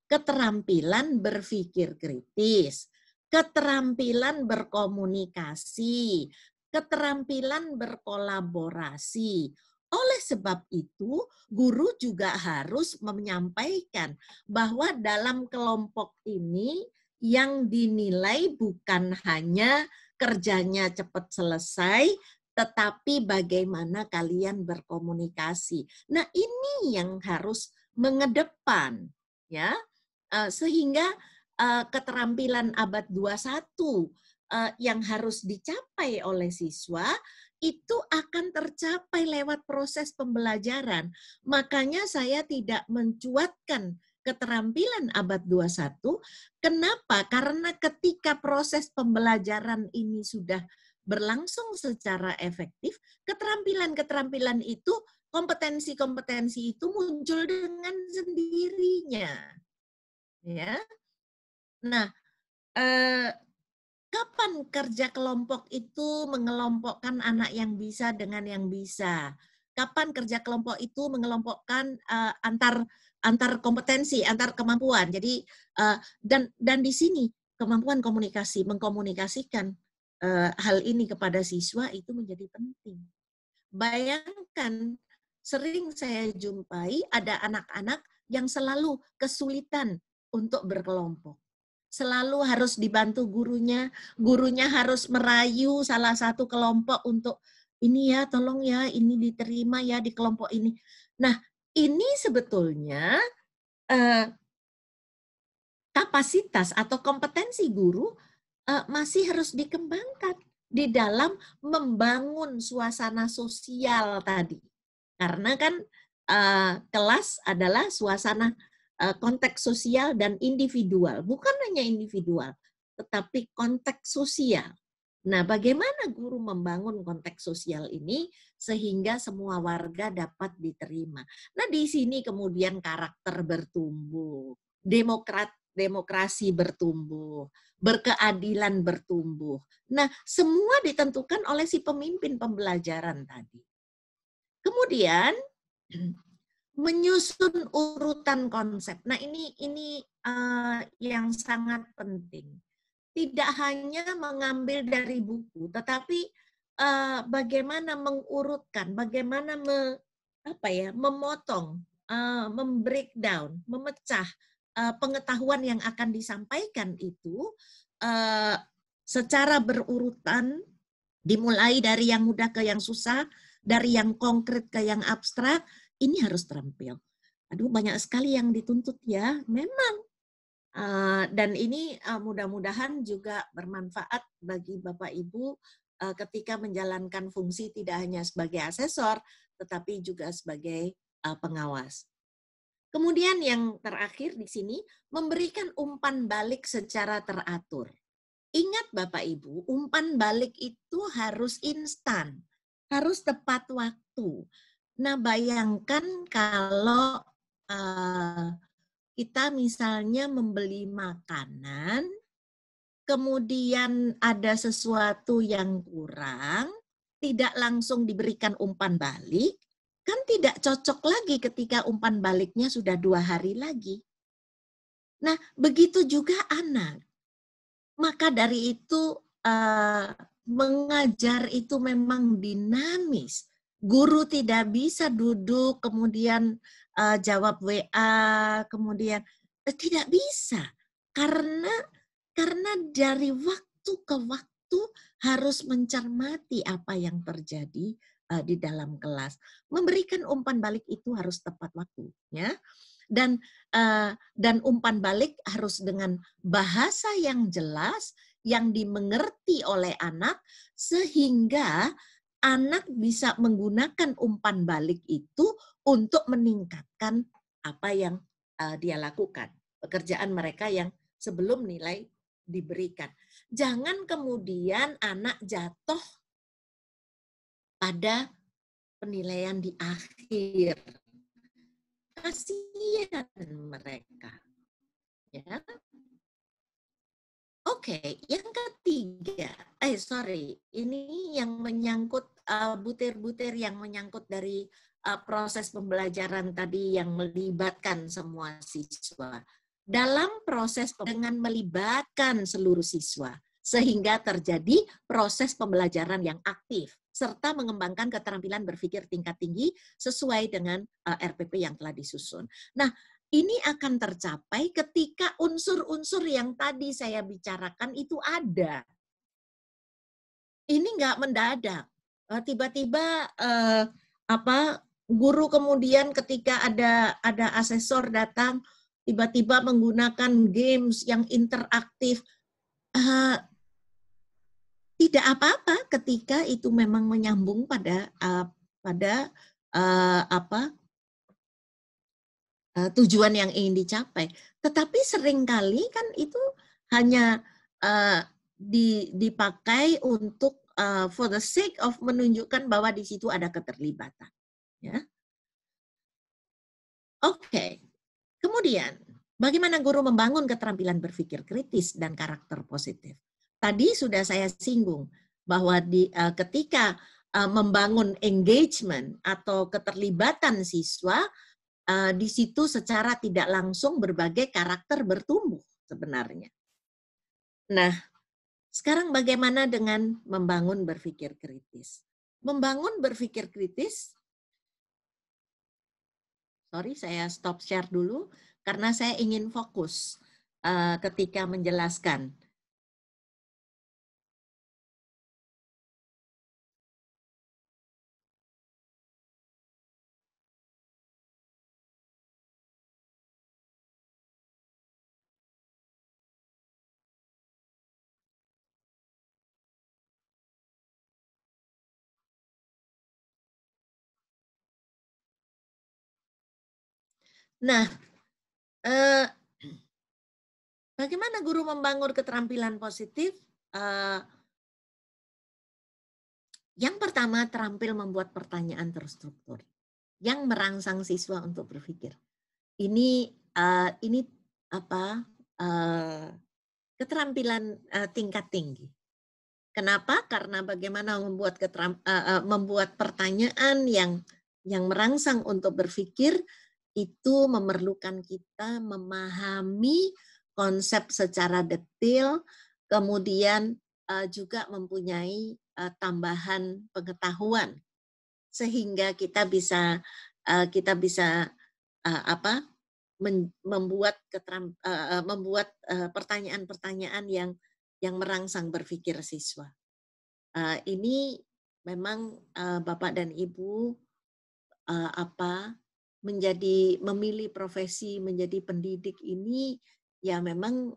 keterampilan berpikir kritis, keterampilan berkomunikasi, keterampilan berkolaborasi. Oleh sebab itu, guru juga harus menyampaikan bahwa dalam kelompok ini yang dinilai bukan hanya kerjanya cepat selesai, tetapi bagaimana kalian berkomunikasi. Nah, ini yang harus mengedepan, ya, sehingga keterampilan abad 21 yang harus dicapai oleh siswa itu akan tercapai lewat proses pembelajaran. Makanya saya tidak mencuatkan keterampilan abad 21. Kenapa? Karena ketika proses pembelajaran ini sudah berlangsung secara efektif, keterampilan-keterampilan itu, kompetensi-kompetensi itu muncul dengan sendirinya. Ya. Nah, kapan kerja kelompok itu mengelompokkan anak yang bisa dengan yang bisa? Kapan kerja kelompok itu mengelompokkan antar kompetensi, antar kemampuan. Jadi dan di sini kemampuan komunikasi, mengkomunikasikan hal ini kepada siswa itu menjadi penting. Bayangkan, sering saya jumpai ada anak-anak yang selalu kesulitan untuk berkelompok. Selalu harus dibantu gurunya harus merayu salah satu kelompok untuk ini ya, tolong ya, ini diterima ya di kelompok ini. Nah, ini sebetulnya kapasitas atau kompetensi guru masih harus dikembangkan di dalam membangun suasana sosial tadi. Karena kan kelas adalah suasana konteks sosial dan individual, bukan hanya individual, tetapi konteks sosial. Nah, bagaimana guru membangun konteks sosial ini sehingga semua warga dapat diterima. Nah, di sini kemudian karakter bertumbuh, demokrasi bertumbuh, berkeadilan bertumbuh. Nah, semua ditentukan oleh si pemimpin pembelajaran tadi. Kemudian menyusun urutan konsep. Nah, ini yang sangat penting. Tidak hanya mengambil dari buku, tetapi bagaimana mengurutkan, bagaimana memotong, membreakdown, memecah pengetahuan yang akan disampaikan itu secara berurutan, dimulai dari yang mudah ke yang susah, dari yang konkret ke yang abstrak, ini harus terampil. Aduh, banyak sekali yang dituntut ya, memang. Dan ini mudah-mudahan juga bermanfaat bagi Bapak Ibu ketika menjalankan fungsi tidak hanya sebagai asesor, tetapi juga sebagai pengawas. Kemudian yang terakhir di sini, memberikan umpan balik secara teratur. Ingat Bapak Ibu, umpan balik itu harus instan, harus tepat waktu. Nah, bayangkan kalau kita misalnya membeli makanan, kemudian ada sesuatu yang kurang, tidak langsung diberikan umpan balik, kan tidak cocok lagi ketika umpan baliknya sudah 2 hari lagi. Nah, begitu juga anak. Maka dari itu mengajar itu memang dinamis. Guru tidak bisa duduk kemudian jawab WA, kemudian tidak bisa. Karena dari waktu ke waktu harus mencermati apa yang terjadi di dalam kelas. Memberikan umpan balik itu harus tepat waktu, ya. Dan umpan balik harus dengan bahasa yang jelas, yang dimengerti oleh anak, sehingga anak bisa menggunakan umpan balik itu untuk meningkatkan apa yang dia lakukan, pekerjaan mereka yang sebelum nilai diberikan. Jangan kemudian anak jatuh pada penilaian di akhir. Kasihan mereka. Ya. Oke, yang ketiga, ini yang menyangkut butir-butir yang menyangkut dari proses pembelajaran tadi yang melibatkan semua siswa. Dalam proses dengan melibatkan seluruh siswa, sehingga terjadi proses pembelajaran yang aktif, serta mengembangkan keterampilan berpikir tingkat tinggi sesuai dengan RPP yang telah disusun. Nah, ini akan tercapai ketika unsur-unsur yang tadi saya bicarakan itu ada. Ini nggak mendadak. Tiba-tiba guru kemudian ketika ada asesor datang, tiba-tiba menggunakan games yang interaktif. Tidak apa-apa ketika itu memang menyambung pada tujuan yang ingin dicapai. Tetapi seringkali kan itu hanya dipakai untuk for the sake of menunjukkan bahwa di situ ada keterlibatan. Ya. Oke. Kemudian, bagaimana guru membangun keterampilan berpikir kritis dan karakter positif? Tadi sudah saya singgung bahwa ketika membangun engagement atau keterlibatan siswa, di situ secara tidak langsung berbagai karakter bertumbuh sebenarnya. Nah, sekarang bagaimana dengan membangun berpikir kritis? Membangun berpikir kritis, sorry saya stop share dulu, karena saya ingin fokus ketika menjelaskan. Nah, bagaimana guru membangun keterampilan positif? Yang pertama, terampil membuat pertanyaan terstruktur yang merangsang siswa untuk berpikir. Ini keterampilan tingkat tinggi. Kenapa? Karena bagaimana membuat pertanyaan yang merangsang untuk berpikir itu memerlukan kita memahami konsep secara detail, kemudian juga mempunyai tambahan pengetahuan sehingga kita bisa membuat pertanyaan-pertanyaan yang merangsang berpikir siswa. Ini memang Bapak dan Ibu memilih profesi menjadi pendidik ini ya memang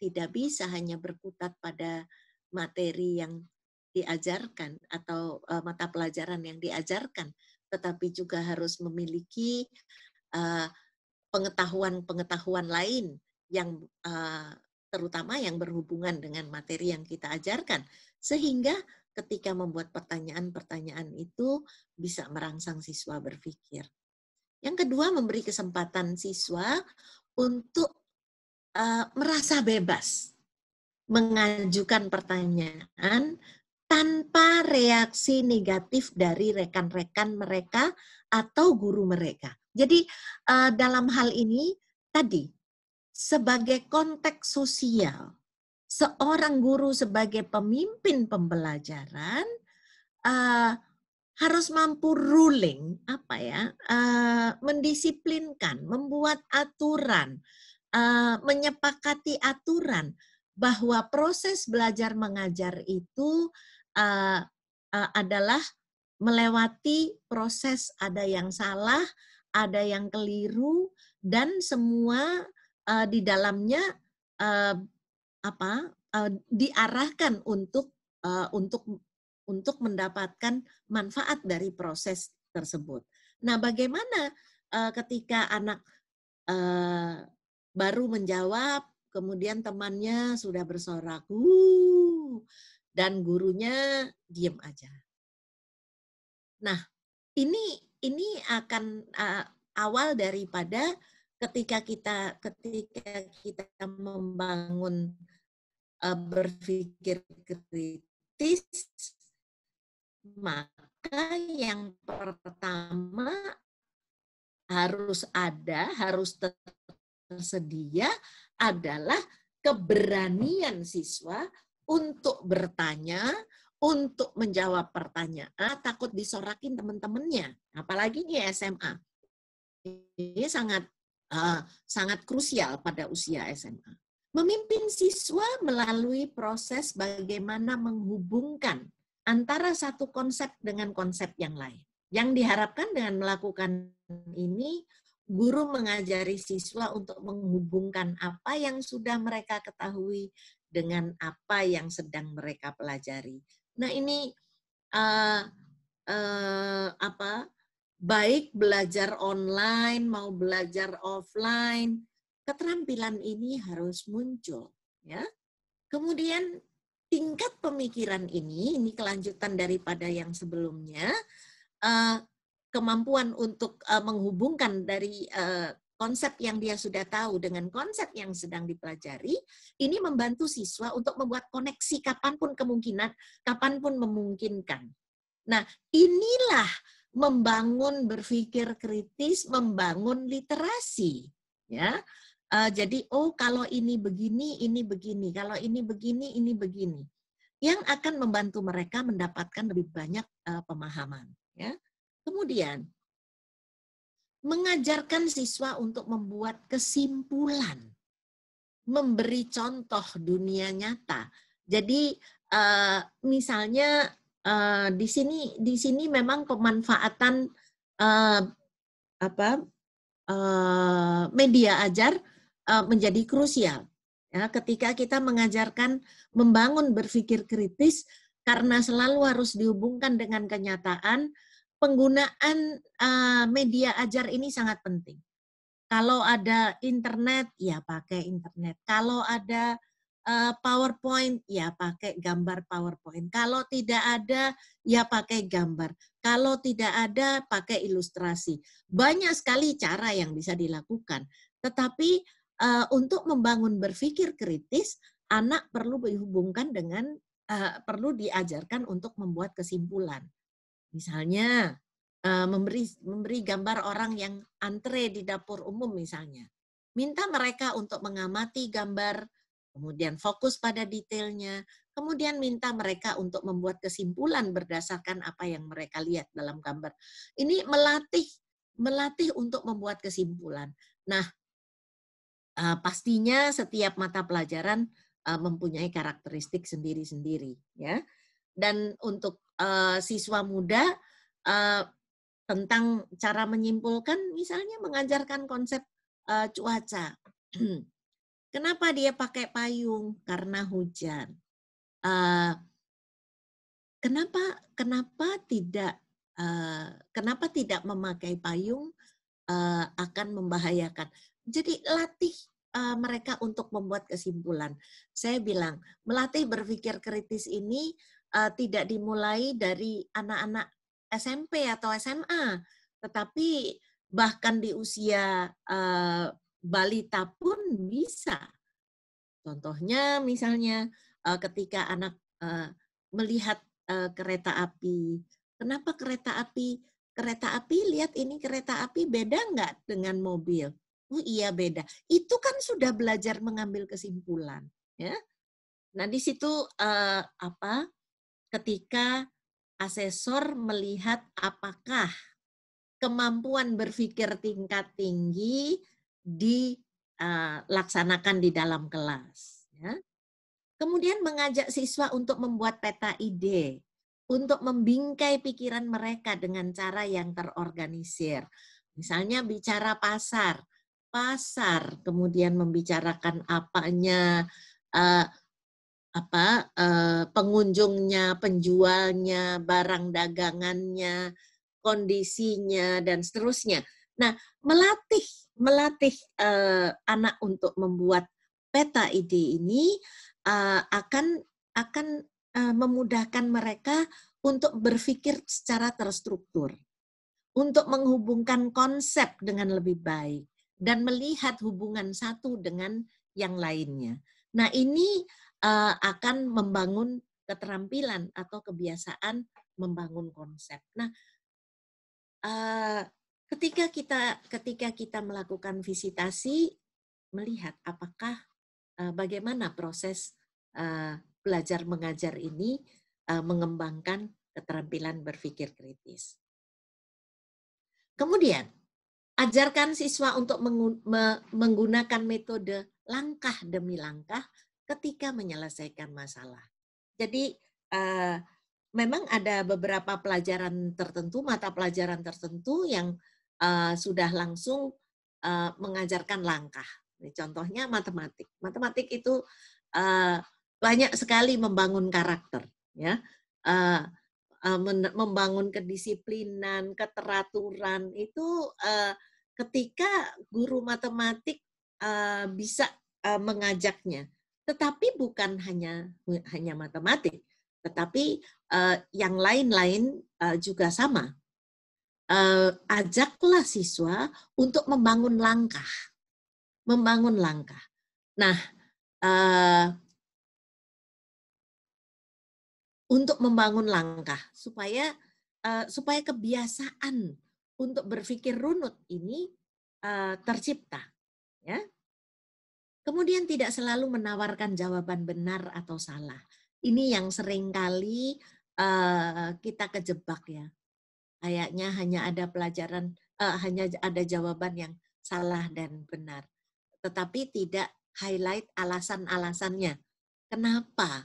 tidak bisa hanya berkutat pada materi yang diajarkan atau mata pelajaran yang diajarkan, tetapi juga harus memiliki pengetahuan-pengetahuan lain yang terutama yang berhubungan dengan materi yang kita ajarkan, sehingga ketika membuat pertanyaan-pertanyaan itu bisa merangsang siswa berpikir. Yang kedua, memberi kesempatan siswa untuk merasa bebas mengajukan pertanyaan tanpa reaksi negatif dari rekan-rekan mereka atau guru mereka. Jadi dalam hal ini tadi, sebagai konteks sosial, seorang guru sebagai pemimpin pembelajaran harus mampu ruling, mendisiplinkan, membuat aturan, menyepakati aturan bahwa proses belajar mengajar itu adalah melewati proses ada yang salah, ada yang keliru, dan semua di dalamnya diarahkan untuk mendapatkan manfaat dari proses tersebut. Nah, bagaimana ketika anak baru menjawab, kemudian temannya sudah bersorak, dan gurunya diam aja. Nah, ini akan awal daripada ketika kita membangun berpikir kritis, maka maka yang pertama harus tersedia adalah keberanian siswa untuk bertanya, untuk menjawab pertanyaan, takut disorakin teman-temannya, apalagi di SMA. Ini sangat krusial pada usia SMA. Memimpin siswa melalui proses bagaimana menghubungkan antara satu konsep dengan konsep yang lain. Yang diharapkan dengan melakukan ini, guru mengajari siswa untuk menghubungkan apa yang sudah mereka ketahui dengan apa yang sedang mereka pelajari. Nah, ini baik belajar online mau belajar offline, keterampilan ini harus muncul, ya. Kemudian tingkat pemikiran ini kelanjutan daripada yang sebelumnya, kemampuan untuk menghubungkan dari konsep yang dia sudah tahu dengan konsep yang sedang dipelajari, ini membantu siswa untuk membuat koneksi kapanpun memungkinkan. Nah, inilah membangun berpikir kritis, membangun literasi, ya. Jadi, kalau ini begini, kalau ini begini, yang akan membantu mereka mendapatkan lebih banyak pemahaman, ya. Kemudian mengajarkan siswa untuk membuat kesimpulan, memberi contoh dunia nyata. Jadi misalnya di sini memang pemanfaatan media ajar menjadi krusial. Ya, ketika kita mengajarkan membangun berpikir kritis, karena selalu harus dihubungkan dengan kenyataan, penggunaan media ajar ini sangat penting. Kalau ada internet, ya pakai internet. Kalau ada PowerPoint, ya pakai gambar PowerPoint. Kalau tidak ada, ya pakai gambar. Kalau tidak ada, pakai ilustrasi. Banyak sekali cara yang bisa dilakukan. Tetapi untuk membangun berpikir kritis, anak perlu dihubungkan dengan, perlu diajarkan untuk membuat kesimpulan. Misalnya, memberi gambar orang yang antre di dapur umum misalnya. Minta mereka untuk mengamati gambar, kemudian fokus pada detailnya, kemudian minta mereka untuk membuat kesimpulan berdasarkan apa yang mereka lihat dalam gambar. Ini melatih untuk membuat kesimpulan. Nah, pastinya setiap mata pelajaran mempunyai karakteristik sendiri-sendiri, ya. Dan untuk siswa muda tentang cara menyimpulkan, misalnya mengajarkan konsep cuaca. Kenapa dia pakai payung? Karena hujan. Kenapa tidak memakai payung akan membahayakan? Jadi latih mereka untuk membuat kesimpulan. Saya bilang melatih berpikir kritis ini tidak dimulai dari anak-anak SMP atau SMA, tetapi bahkan di usia balita pun bisa. Contohnya misalnya ketika anak melihat kereta api, kenapa kereta api lihat ini kereta api beda nggak dengan mobil? Oh iya beda. Itu kan sudah belajar mengambil kesimpulan, ya. Nah di situ ketika asesor melihat apakah kemampuan berpikir tingkat tinggi dilaksanakan di dalam kelas. Ya. Kemudian mengajak siswa untuk membuat peta ide, untuk membingkai pikiran mereka dengan cara yang terorganisir. Misalnya bicara pasar, kemudian membicarakan apanya, pengunjungnya, penjualnya, barang dagangannya, kondisinya, dan seterusnya. Nah, melatih anak untuk membuat peta ide ini akan memudahkan mereka untuk berpikir secara terstruktur, untuk menghubungkan konsep dengan lebih baik, dan melihat hubungan satu dengan yang lainnya. Nah, ini akan membangun keterampilan atau kebiasaan membangun konsep. Nah, ketika kita melakukan visitasi, melihat apakah bagaimana proses belajar mengajar ini mengembangkan keterampilan berpikir kritis. Kemudian, ajarkan siswa untuk menggunakan metode langkah demi langkah ketika menyelesaikan masalah. Jadi, memang ada beberapa pelajaran tertentu, mata pelajaran tertentu yang sudah langsung mengajarkan langkah. Contohnya matematik. Matematik itu banyak sekali membangun karakter, ya, membangun kedisiplinan, keteraturan itu ketika guru matematik bisa mengajaknya. Tetapi bukan hanya matematik, tetapi yang lain-lain juga sama. Ajaklah siswa untuk membangun langkah. Nah, untuk membangun langkah supaya kebiasaan untuk berpikir runut ini tercipta, ya. Kemudian tidak selalu menawarkan jawaban benar atau salah. Ini yang seringkali kita kejebak, ya. Kayaknya hanya ada pelajaran, hanya ada jawaban yang salah dan benar, tetapi tidak highlight alasan-alasannya. Kenapa?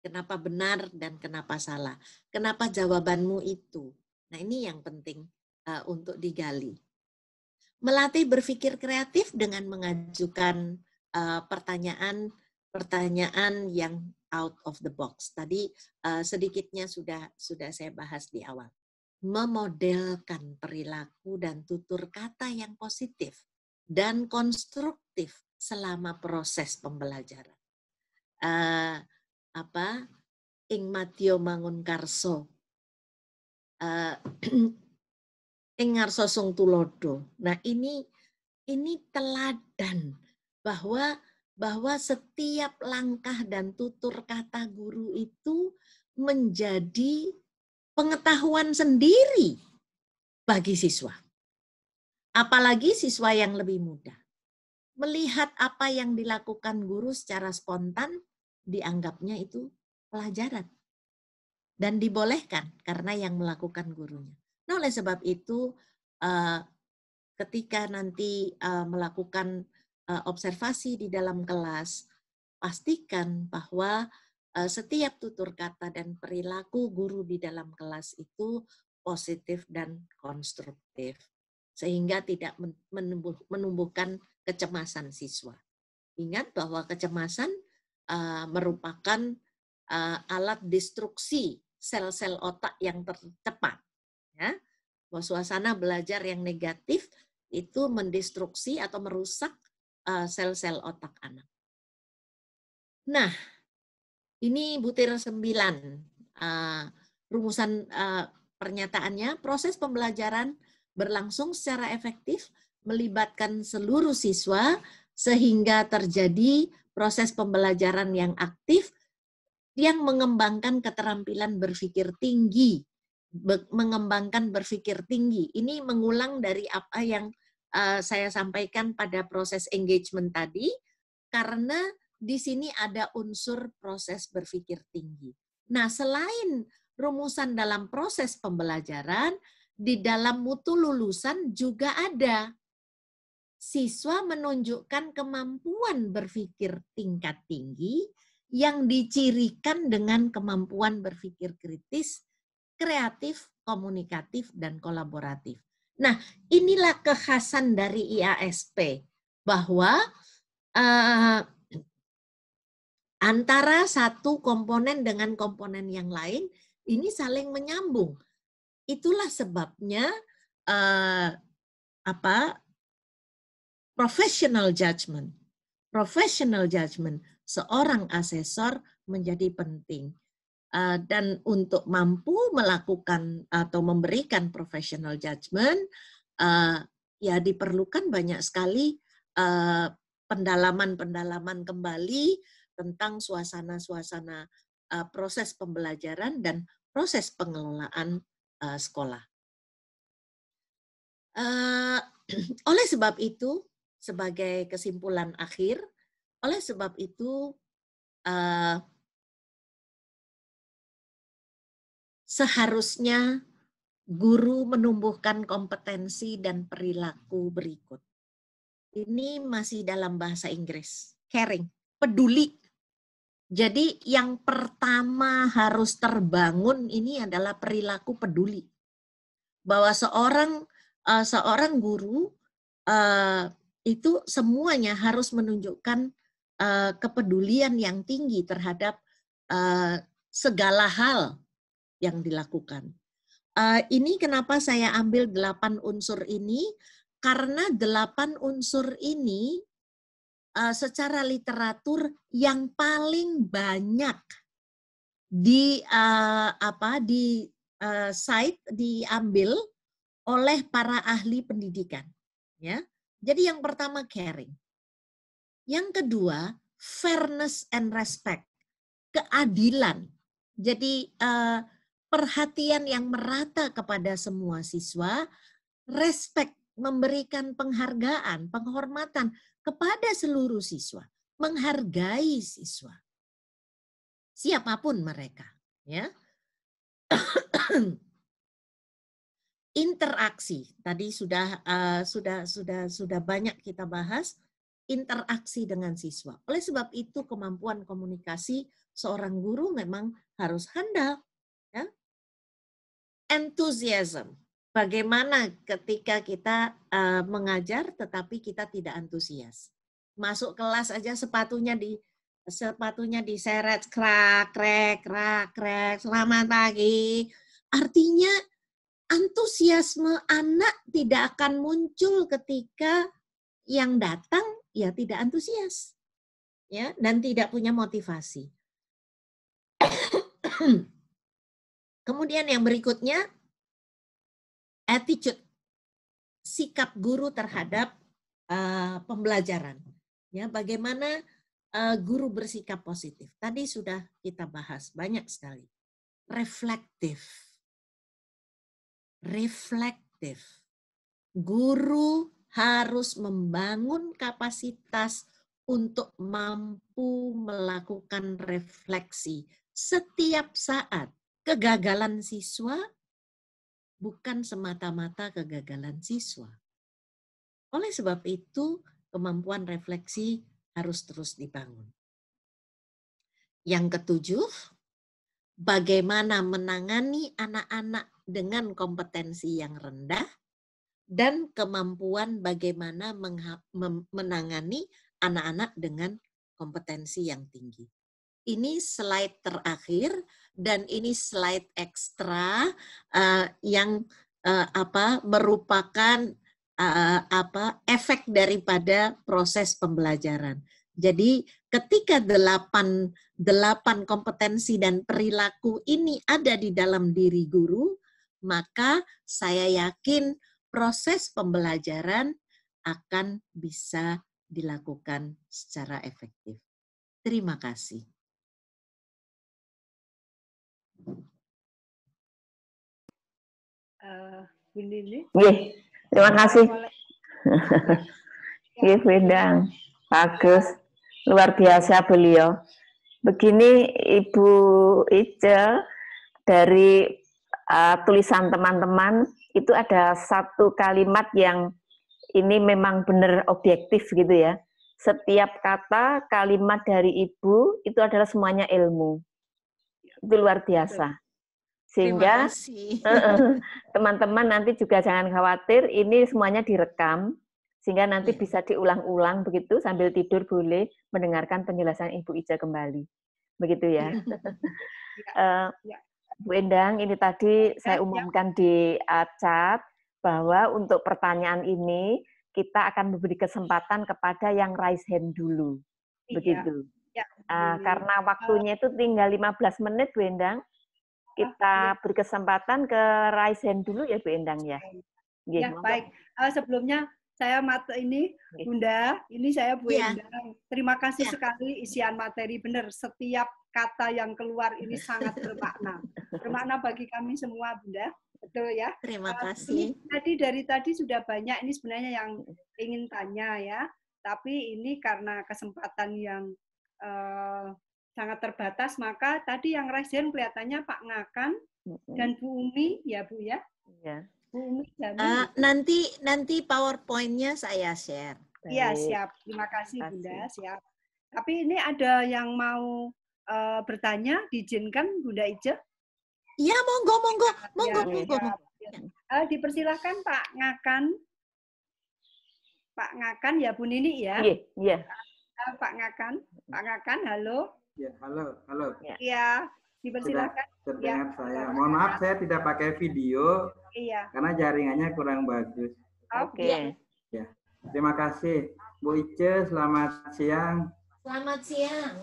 Kenapa benar dan kenapa salah? Kenapa jawabanmu itu? Nah, ini yang penting untuk digali. Melatih berpikir kreatif dengan mengajukan pertanyaan yang out of the box. Tadi sedikitnya sudah saya bahas di awal. Memodelkan perilaku dan tutur kata yang positif dan konstruktif selama proses pembelajaran. Ing Matio Mangunkarso, ing ngarso sung tulodo. Nah, ini teladan bahwa setiap langkah dan tutur kata guru itu menjadi pengetahuan sendiri bagi siswa. Apalagi siswa yang lebih muda. Melihat apa yang dilakukan guru secara spontan, dianggapnya itu pelajaran. Dan dibolehkan karena yang melakukan gurunya. Nah, oleh sebab itu, ketika nanti melakukan observasi di dalam kelas, pastikan bahwa setiap tutur kata dan perilaku guru di dalam kelas itu positif dan konstruktif, sehingga tidak menumbuhkan kecemasan siswa. Ingat bahwa kecemasan merupakan alat destruksi sel-sel otak yang tercepat. Ya. Bahwa suasana belajar yang negatif itu mendestruksi atau merusak sel-sel otak anak. Nah, ini butir 9 rumusan pernyataannya. Proses pembelajaran berlangsung secara efektif, melibatkan seluruh siswa sehingga terjadi proses pembelajaran yang aktif yang mengembangkan keterampilan berpikir tinggi. Mengembangkan berpikir tinggi. Ini mengulang dari apa yang saya sampaikan pada proses engagement tadi, karena di sini ada unsur proses berpikir tinggi. Nah, selain rumusan dalam proses pembelajaran, di dalam mutu lulusan juga ada. Siswa menunjukkan kemampuan berpikir tingkat tinggi yang dicirikan dengan kemampuan berpikir kritis, kreatif, komunikatif, dan kolaboratif. Nah, inilah kekhasan dari IASP, bahwa antara satu komponen dengan komponen yang lain ini saling menyambung. Itulah sebabnya professional judgment seorang asesor menjadi penting. Dan untuk mampu melakukan atau memberikan professional judgment, ya diperlukan banyak sekali pendalaman-pendalaman kembali tentang suasana-suasana proses pembelajaran dan proses pengelolaan sekolah. Oleh sebab itu, sebagai kesimpulan akhir, oleh sebab itu seharusnya guru menumbuhkan kompetensi dan perilaku berikut. Ini masih dalam bahasa Inggris. Caring, peduli. Jadi yang pertama harus terbangun ini adalah perilaku peduli. Bahwa seorang guru itu semuanya harus menunjukkan kepedulian yang tinggi terhadap segala hal yang dilakukan. Ini kenapa saya ambil 8 unsur ini, karena 8 unsur ini secara literatur yang paling banyak diambil oleh para ahli pendidikan. Ya, jadi yang pertama caring, yang kedua fairness and respect, keadilan. Jadi perhatian yang merata kepada semua siswa, respect, memberikan penghargaan, penghormatan kepada seluruh siswa, menghargai siswa, siapapun mereka, ya. Interaksi, tadi sudah banyak kita bahas interaksi dengan siswa. Oleh sebab itu kemampuan komunikasi seorang guru memang harus handal, ya. Enthusiasm, bagaimana ketika kita mengajar tetapi kita tidak antusias. Masuk kelas aja sepatunya diseret, krak, krek, krak, krek, selamat pagi. Artinya antusiasme anak tidak akan muncul ketika yang datang ya tidak antusias, ya, dan tidak punya motivasi. Kemudian yang berikutnya, attitude, sikap guru terhadap pembelajaran. Ya, bagaimana guru bersikap positif. Tadi sudah kita bahas banyak sekali. Reflektif. Guru harus membangun kapasitas untuk mampu melakukan refleksi setiap saat. Kegagalan siswa bukan semata-mata kegagalan siswa. Oleh sebab itu, kemampuan refleksi harus terus dibangun. Yang ketujuh, bagaimana menangani anak-anak dengan kompetensi yang rendah dan kemampuan bagaimana menangani anak-anak dengan kompetensi yang tinggi. Ini slide terakhir dan ini slide ekstra yang merupakan efek daripada proses pembelajaran. Jadi ketika 8 kompetensi dan perilaku ini ada di dalam diri guru, maka saya yakin proses pembelajaran akan bisa dilakukan secara efektif. Terima kasih. Bu Lili. Terima kasih. Bu Endang, bagus, luar biasa beliau. Begini Ibu Ice, dari tulisan teman-teman itu ada satu kalimat yang ini memang benar objektif gitu ya. Setiap kata, kalimat dari Ibu itu adalah semuanya ilmu. Itu luar biasa. Sehingga teman-teman nanti juga jangan khawatir, ini semuanya direkam, sehingga nanti bisa diulang-ulang begitu, sambil tidur boleh mendengarkan penjelasan Ibu Ica kembali. Begitu ya. Bu Endang, ini tadi saya umumkan di chat, bahwa untuk pertanyaan ini, kita akan memberi kesempatan kepada yang raise hand dulu. Begitu. Karena waktunya itu tinggal 15 menit, Bu Endang. Kita beri kesempatan ke raise hand dulu ya Bu Endang ya. Ya, baik. Sebelumnya saya ini Bunda, ini saya Bu Iya. Endang. Terima kasih Iya. sekali isian materi, benar. Setiap kata yang keluar ini sangat bermakna. Bermakna bagi kami semua, Bunda. Betul ya? Terima Ini kasih. dari tadi sudah banyak ini sebenarnya yang ingin tanya ya. Tapi ini karena kesempatan yang sangat terbatas, maka tadi yang raise hand kelihatannya Pak Ngakan dan Bu Umi, ya Bu ya? Iya. Bu Umi Jamil. Nanti PowerPoint-nya saya share. Iya, siap. Terima kasih, Bunda. Siap. Tapi ini ada yang mau bertanya, diizinkan Bunda Ice? Iya, monggo. Dipersilahkan Pak Ngakan. Pak Ngakan, ya Bu Nini ya? Iya. Pak Ngakan, halo. Ya, halo. Iya, dipersilahkan. Terdengar saya. Mohon maaf saya tidak pakai video. Iya. Karena jaringannya kurang bagus. Oke. Ya. Terima kasih. Bu Ice, selamat siang. Selamat siang.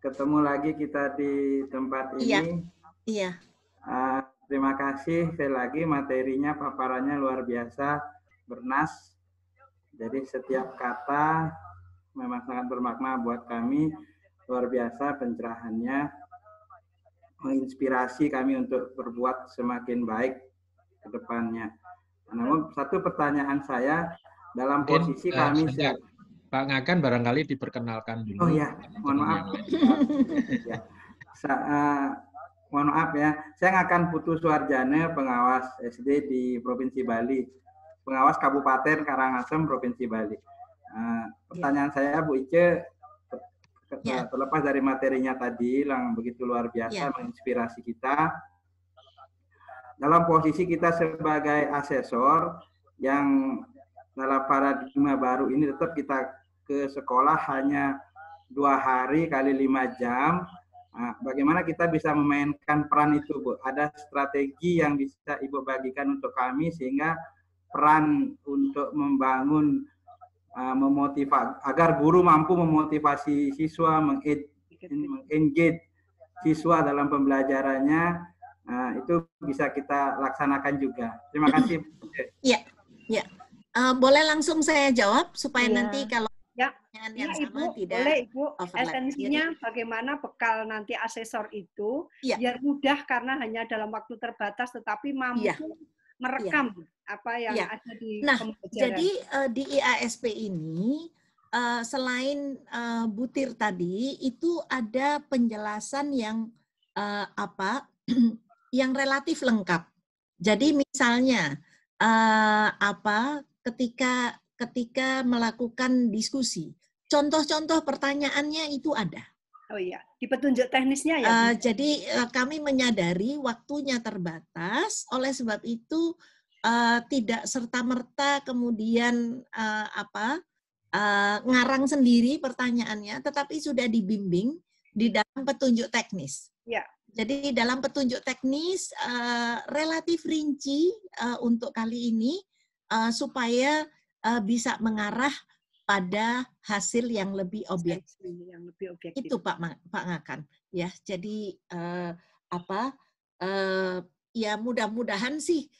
Ketemu lagi kita di tempat ini. Iya. Terima kasih sekali lagi, materinya, paparannya luar biasa, bernas. Jadi setiap kata memang sangat bermakna buat kami. Luar biasa pencerahannya. Menginspirasi kami untuk berbuat semakin baik ke depannya. Namun satu pertanyaan saya, dalam posisi kami... Pak Ngakan barangkali diperkenalkan dulu. Oh ya, mohon maaf. Ya. Mohon maaf ya, saya Ngakan Putu Suarjana, pengawas SD di Provinsi Bali. Pengawas Kabupaten Karangasem, Provinsi Bali. Pertanyaan saya, Bu Ice, terlepas dari materinya tadi yang begitu luar biasa menginspirasi kita, dalam posisi kita sebagai asesor yang dalam paradigma baru ini tetap kita ke sekolah hanya 2 hari kali 5 jam. Bagaimana kita bisa memainkan peran itu, Bu? Ada strategi yang bisa Ibu bagikan untuk kami sehingga peran untuk membangun memotivasi agar guru mampu memotivasi siswa, mengengage siswa dalam pembelajarannya, itu bisa kita laksanakan juga. Terima kasih. Iya. Boleh langsung saya jawab supaya nanti kalau pertanyaan yang sama Ibu, tidak boleh Ibu, overlap. esensinya bagaimana bekal nanti asesor itu biar mudah karena hanya dalam waktu terbatas tetapi mampu merekam apa yang ada di pembelajaran. Jadi di IASP ini selain butir tadi itu ada penjelasan yang yang relatif lengkap. Jadi misalnya ketika melakukan diskusi, contoh-contoh pertanyaannya itu ada. Oh iya, di petunjuk teknisnya ya. Jadi kami menyadari waktunya terbatas, oleh sebab itu tidak serta-merta kemudian ngarang sendiri pertanyaannya, tetapi sudah dibimbing di dalam petunjuk teknis. Ya. Jadi dalam petunjuk teknis relatif rinci untuk kali ini supaya bisa mengarah pada hasil yang lebih objektif. Itu Pak Ngakan. Ya, jadi ya mudah-mudahan sih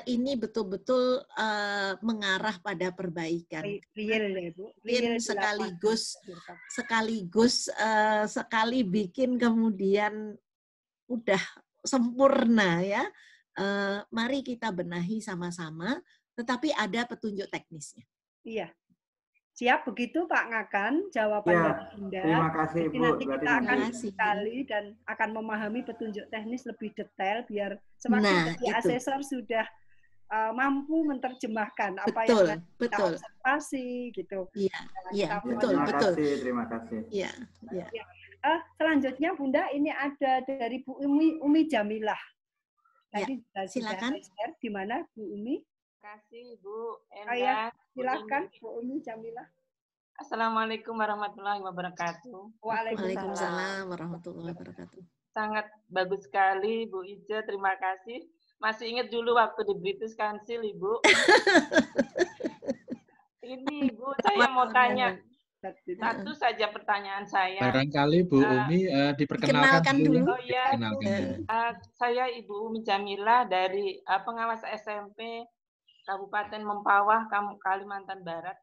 ini betul-betul mengarah pada perbaikan. Real ya, Bu. Sekali bikin kemudian udah sempurna ya. Mari kita benahi sama-sama, tetapi ada petunjuk teknisnya. Iya. Siap begitu Pak Ngakan jawaban dari Bunda. Terima kasih Bu. Nanti kita akan sekali dan akan memahami petunjuk teknis lebih detail biar semakin asesor sudah mampu menerjemahkan apa yang kita observasi gitu. Iya, betul. Terima kasih. Iya. Selanjutnya Bunda ini ada dari Bu Umi Jamilah. Tadi silakan. Di mana Bu Umi? Terima kasih Bu Endang. Silakan Bu Umi Jamilah. Assalamualaikum warahmatullahi wabarakatuh. Waalaikumsalam warahmatullahi wabarakatuh. Sangat bagus sekali Bu Ice, terima kasih. Masih ingat dulu waktu di British Council Ibu. Ini Ibu, saya mau tanya satu saja pertanyaan saya. Barangkali Bu Umi diperkenalkan dulu. Oh ya, saya Ibu Umi Jamilah dari pengawas SMP Kabupaten Mempawah, Kalimantan Barat.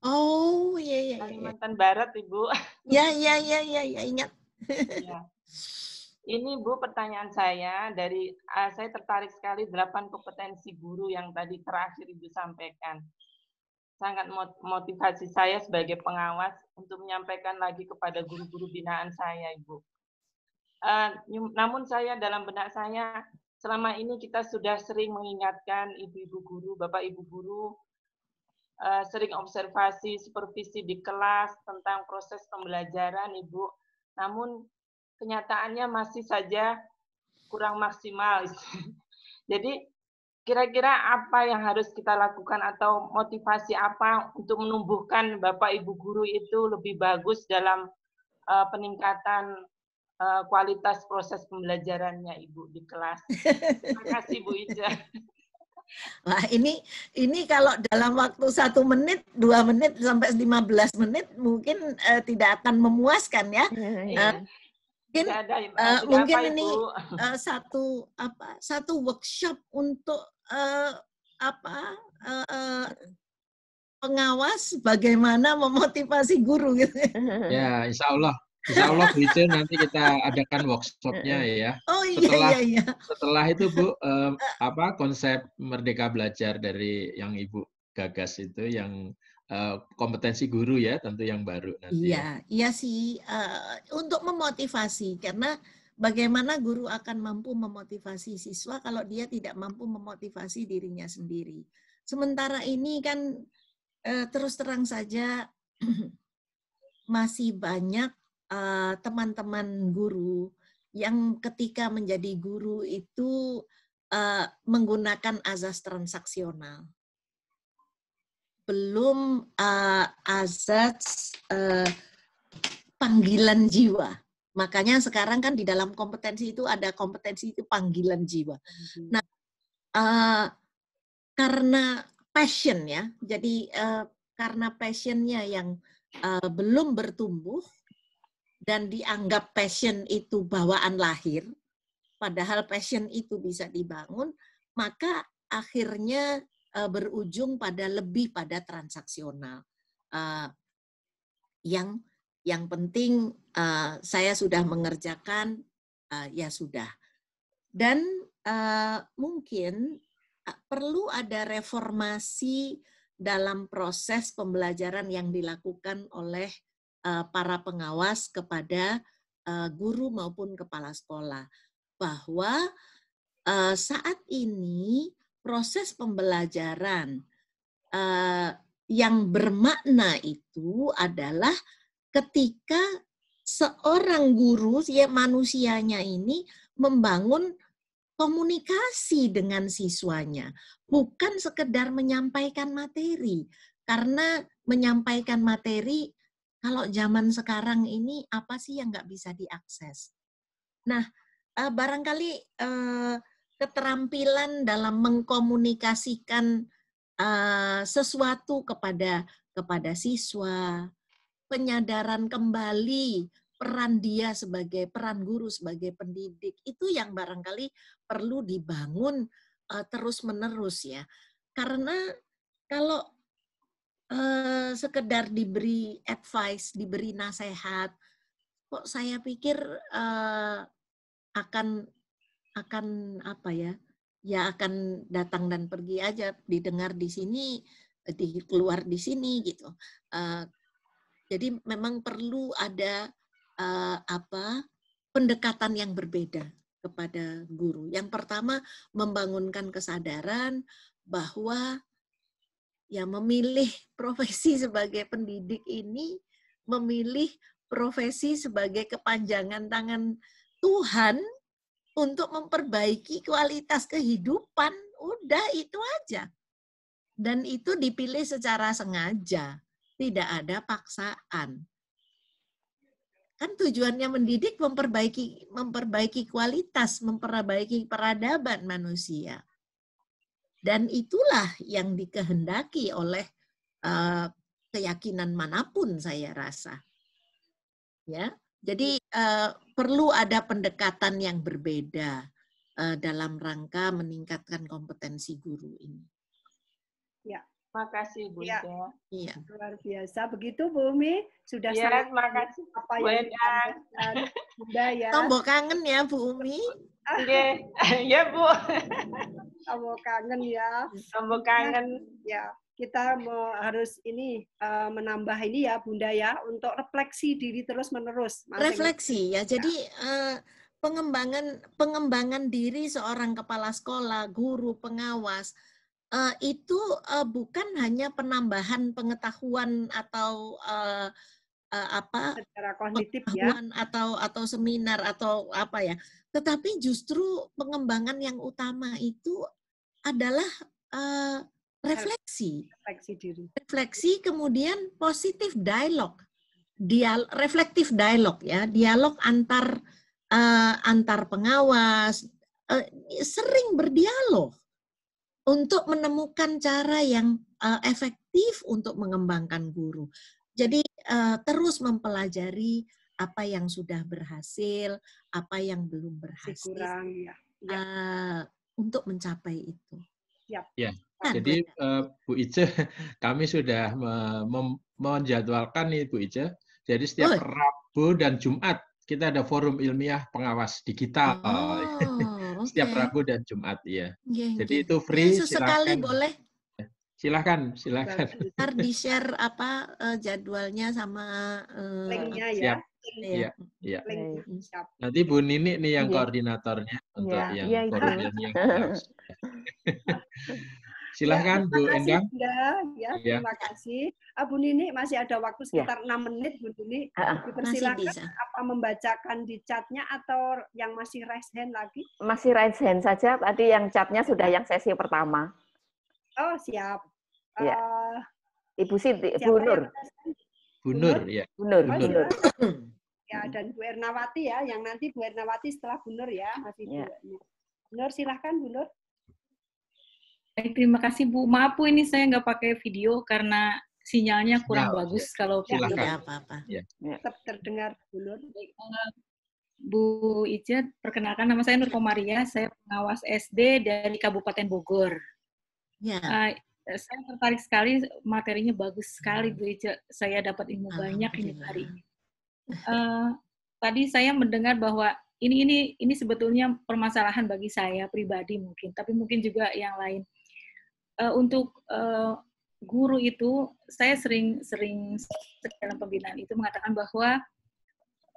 Oh, iya. Kalimantan Barat, Ibu. Ya, ingat. Ya. Ini Bu, pertanyaan saya saya tertarik sekali 8 kompetensi guru yang tadi terakhir Ibu sampaikan. Sangat motivasi saya sebagai pengawas untuk menyampaikan lagi kepada guru-guru binaan saya, Ibu. Namun saya dalam benak saya selama ini kita sudah sering mengingatkan ibu-ibu guru, bapak ibu guru, sering observasi, supervisi di kelas tentang proses pembelajaran, Ibu. Namun kenyataannya masih saja kurang maksimal. Jadi kira-kira apa yang harus kita lakukan atau motivasi apa untuk menumbuhkan Bapak Ibu guru itu lebih bagus dalam peningkatan kualitas proses pembelajarannya Ibu di kelas. Terima kasih Bu Ica. Wah, ini kalau dalam waktu 1 menit, 2 menit sampai 15 menit mungkin tidak akan memuaskan ya. Mungkin ini satu workshop untuk pengawas bagaimana memotivasi guru gitu. Ya, insya Allah Bu Ica nanti kita adakan workshopnya ya. Oh iya. Setelah itu Bu, konsep Merdeka Belajar dari yang Ibu gagas itu yang kompetensi guru ya, tentu yang baru nanti. Iya sih, untuk memotivasi, karena bagaimana guru akan mampu memotivasi siswa kalau dia tidak mampu memotivasi dirinya sendiri. Sementara ini kan terus terang saja masih banyak teman-teman guru yang ketika menjadi guru itu menggunakan azas transaksional. Belum azas panggilan jiwa. Makanya sekarang kan di dalam kompetensi itu ada kompetensi itu panggilan jiwa. Nah, karena passion ya, jadi karena passionnya yang belum bertumbuh dan dianggap passion itu bawaan lahir, padahal passion itu bisa dibangun, maka akhirnya berujung pada lebih pada transaksional. Yang penting saya sudah mengerjakan, ya sudah. Dan mungkin perlu ada reformasi dalam proses pembelajaran yang dilakukan oleh para pengawas kepada guru maupun kepala sekolah. Bahwa saat ini proses pembelajaran yang bermakna itu adalah ketika seorang guru, ya manusianya ini membangun komunikasi dengan siswanya, bukan sekedar menyampaikan materi. Karena menyampaikan materi, kalau zaman sekarang ini apa sih yang nggak bisa diakses? Nah, barangkali keterampilan dalam mengkomunikasikan sesuatu kepada siswa, penyadaran kembali peran dia sebagai peran guru sebagai pendidik, itu yang barangkali perlu dibangun terus-menerus ya. Karena kalau sekedar diberi advice, diberi nasihat, kok saya pikir akan apa ya? Ya akan datang dan pergi aja, didengar di sini, keluar di sini gitu. Jadi memang perlu ada pendekatan yang berbeda kepada guru. Yang pertama, membangunkan kesadaran bahwa ya memilih profesi sebagai pendidik ini, memilih profesi sebagai kepanjangan tangan Tuhan untuk memperbaiki kualitas kehidupan. Udah itu aja. Dan itu dipilih secara sengaja, tidak ada paksaan. Kan tujuannya mendidik memperbaiki kualitas, memperbaiki peradaban manusia. Dan itulah yang dikehendaki oleh keyakinan manapun saya rasa. Ya, jadi perlu ada pendekatan yang berbeda dalam rangka meningkatkan kompetensi guru ini. Ya. Makasih Bu Ya. Ida. Iya. Luar biasa. Begitu Bu Umi, sudah Ya, sangat terima kasih. apa Bu yang Endang. disampaikan Bunda ya. Tombol kangen ya Bu Umi. Oke. Ya Bu. Kamu kangen ya. Tombol kangen. Ya, kita harus ini menambah ini ya Bunda ya untuk refleksi diri terus menerus. Refleksi ya. Jadi pengembangan diri seorang kepala sekolah, guru, pengawas itu bukan hanya penambahan pengetahuan atau secara kognitif ya, pengetahuan atau seminar atau apa ya, tetapi justru pengembangan yang utama itu adalah refleksi diri. Refleksi kemudian positif dialog, reflektif dialog ya, dialog antar pengawas, sering berdialog untuk menemukan cara yang efektif untuk mengembangkan guru. Jadi terus mempelajari apa yang sudah berhasil, apa yang belum berhasil, kurang, ya. untuk mencapai itu. Ya, jadi Bu Ice, kami sudah menjadwalkan nih Bu Ice. Jadi setiap Rabu dan Jumat kita ada forum ilmiah pengawas digital. Setiap Rabu dan Jumat ya. Jadi itu free. Ya, sesekali silakan. boleh. Silakan. Ntar di-share jadwalnya sama linknya ya. Siap. Iya. Nanti Bu Nini nih yang koordinatornya untuk yang forum ilmiah pengawas. Silahkan ya, Bu Endang. Ya, terima kasih. Bu Nini masih ada waktu sekitar 6 menit Bu Nini. Dipersilakan apa membacakan di chatnya atau yang masih raise hand lagi? Masih raise hand saja. Tadi yang chatnya sudah yang sesi pertama. Oh siap. Ya. Ibu Siti, Bu Nur. Bu Nur, ya. Bu Nur. Ya, dan Bu Ernawati ya, yang nanti Bu Ernawati setelah Bu Nur ya, masih Bu Nur, silahkan Bu Nur. Baik, terima kasih Bu. Maaf Bu, ini saya nggak pakai video karena sinyalnya kurang bagus kalau tidak apa-apa. Tetap terdengar Bu Nur. Bu Ica, perkenalkan nama saya Nur Komaria, saya pengawas SD dari Kabupaten Bogor. Ya. Saya tertarik sekali, materinya bagus sekali Bu Ica. Saya dapat ilmu banyak ini hari ini. Tadi saya mendengar bahwa ini sebetulnya permasalahan bagi saya pribadi mungkin, tapi mungkin juga yang lain. Untuk guru itu, saya sering dalam pembinaan itu mengatakan bahwa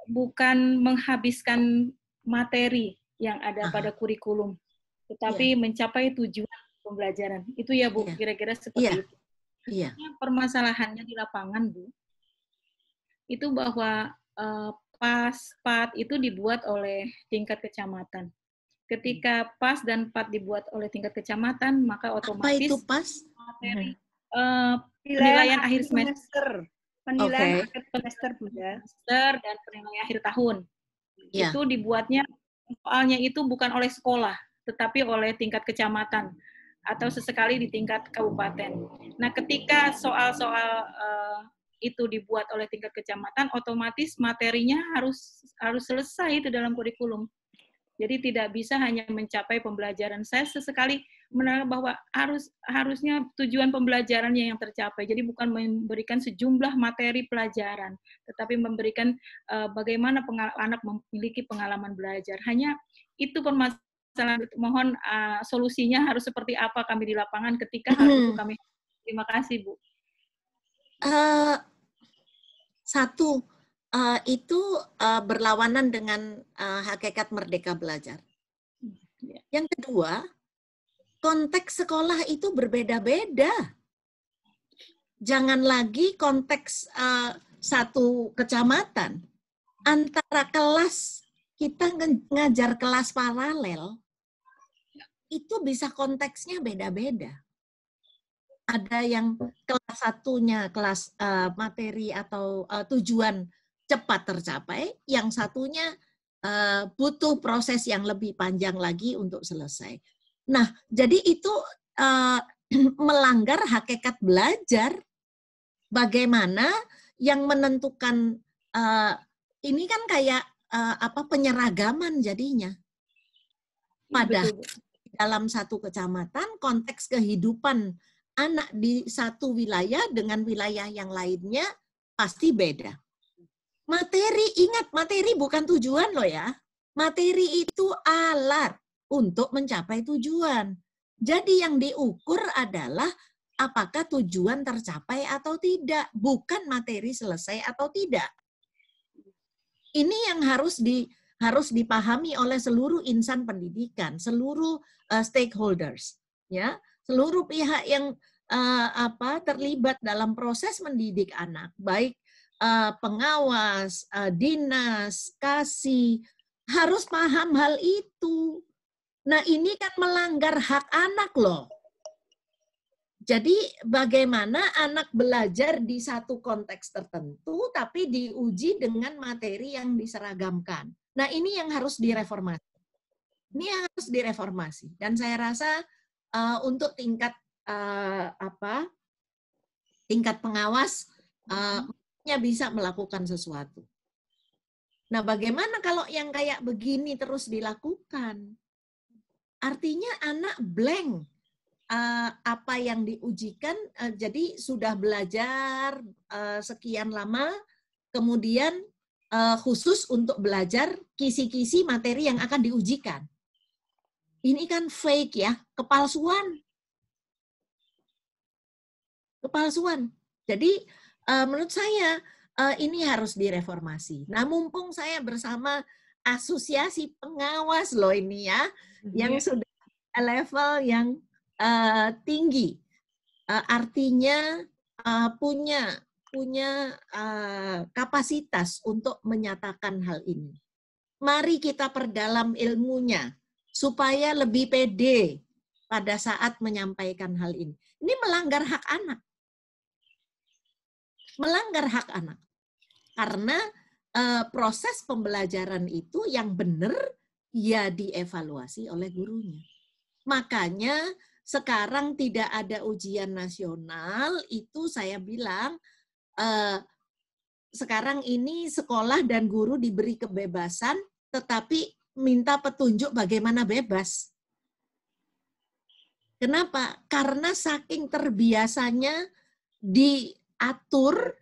bukan menghabiskan materi yang ada pada kurikulum, tetapi mencapai tujuan pembelajaran. Itu ya Bu, kira-kira seperti itu. Iya. Permasalahannya di lapangan Bu, itu bahwa PAS itu dibuat oleh tingkat kecamatan. Ketika PAS dan PAT dibuat oleh tingkat kecamatan, maka otomatis apa itu PAS? Materi penilaian akhir semester. Penilaian akhir semester Bunda. Dan penilaian akhir tahun. Itu dibuatnya, soalnya itu bukan oleh sekolah, tetapi oleh tingkat kecamatan atau sesekali di tingkat kabupaten. Nah, ketika soal-soal itu dibuat oleh tingkat kecamatan, otomatis materinya harus selesai itu dalam kurikulum. Jadi tidak bisa hanya mencapai pembelajaran. Saya sesekali menanggap bahwa harusnya tujuan pembelajarannya yang tercapai. Jadi bukan memberikan sejumlah materi pelajaran, tetapi memberikan bagaimana anak memiliki pengalaman belajar. Hanya itu permasalahan. Mohon solusinya harus seperti apa kami di lapangan ketika hal itu kami. Terima kasih Bu. Satu. Itu berlawanan dengan hakikat merdeka belajar. Yang kedua, konteks sekolah itu berbeda-beda. Jangan lagi konteks satu kecamatan. Antara kelas, kita ngajar kelas paralel, itu bisa konteksnya beda-beda. Ada yang kelas satunya, kelas materi atau tujuan cepat tercapai, yang satunya butuh proses yang lebih panjang lagi untuk selesai. Nah, jadi itu melanggar hakikat belajar. Bagaimana yang menentukan ini kan kayak penyeragaman jadinya. Padahal dalam satu kecamatan konteks kehidupan anak di satu wilayah dengan wilayah yang lainnya pasti beda. Materi, ingat materi bukan tujuan loh ya. Materi itu alat untuk mencapai tujuan. Jadi yang diukur adalah apakah tujuan tercapai atau tidak, bukan materi selesai atau tidak. Ini yang harus dipahami oleh seluruh insan pendidikan, seluruh stakeholders, ya, seluruh pihak yang terlibat dalam proses mendidik anak, baik pengawas, dinas, kasih, harus paham hal itu. Nah, ini kan melanggar hak anak loh. Jadi bagaimana anak belajar di satu konteks tertentu tapi diuji dengan materi yang diseragamkan. Nah, ini yang harus direformasi. Ini yang harus direformasi. Dan saya rasa untuk tingkat pengawas bisa melakukan sesuatu. Nah, bagaimana kalau yang kayak begini terus dilakukan? Artinya anak blank. Apa yang diujikan, jadi sudah belajar sekian lama, kemudian khusus untuk belajar kisi-kisi materi yang akan diujikan. Ini kan fake ya, kepalsuan. Kepalsuan. Jadi menurut saya ini harus direformasi. Nah, mumpung saya bersama asosiasi pengawas loh ini ya, yang sudah level yang tinggi, artinya punya kapasitas untuk menyatakan hal ini. Mari kita perdalam ilmunya supaya lebih pede pada saat menyampaikan hal ini. Ini melanggar hak anak. Melanggar hak anak. Karena proses pembelajaran itu yang benar ya dievaluasi oleh gurunya. Makanya sekarang tidak ada ujian nasional, itu saya bilang sekarang ini sekolah dan guru diberi kebebasan, tetapi minta petunjuk bagaimana bebas. Kenapa? Karena saking terbiasanya diatur,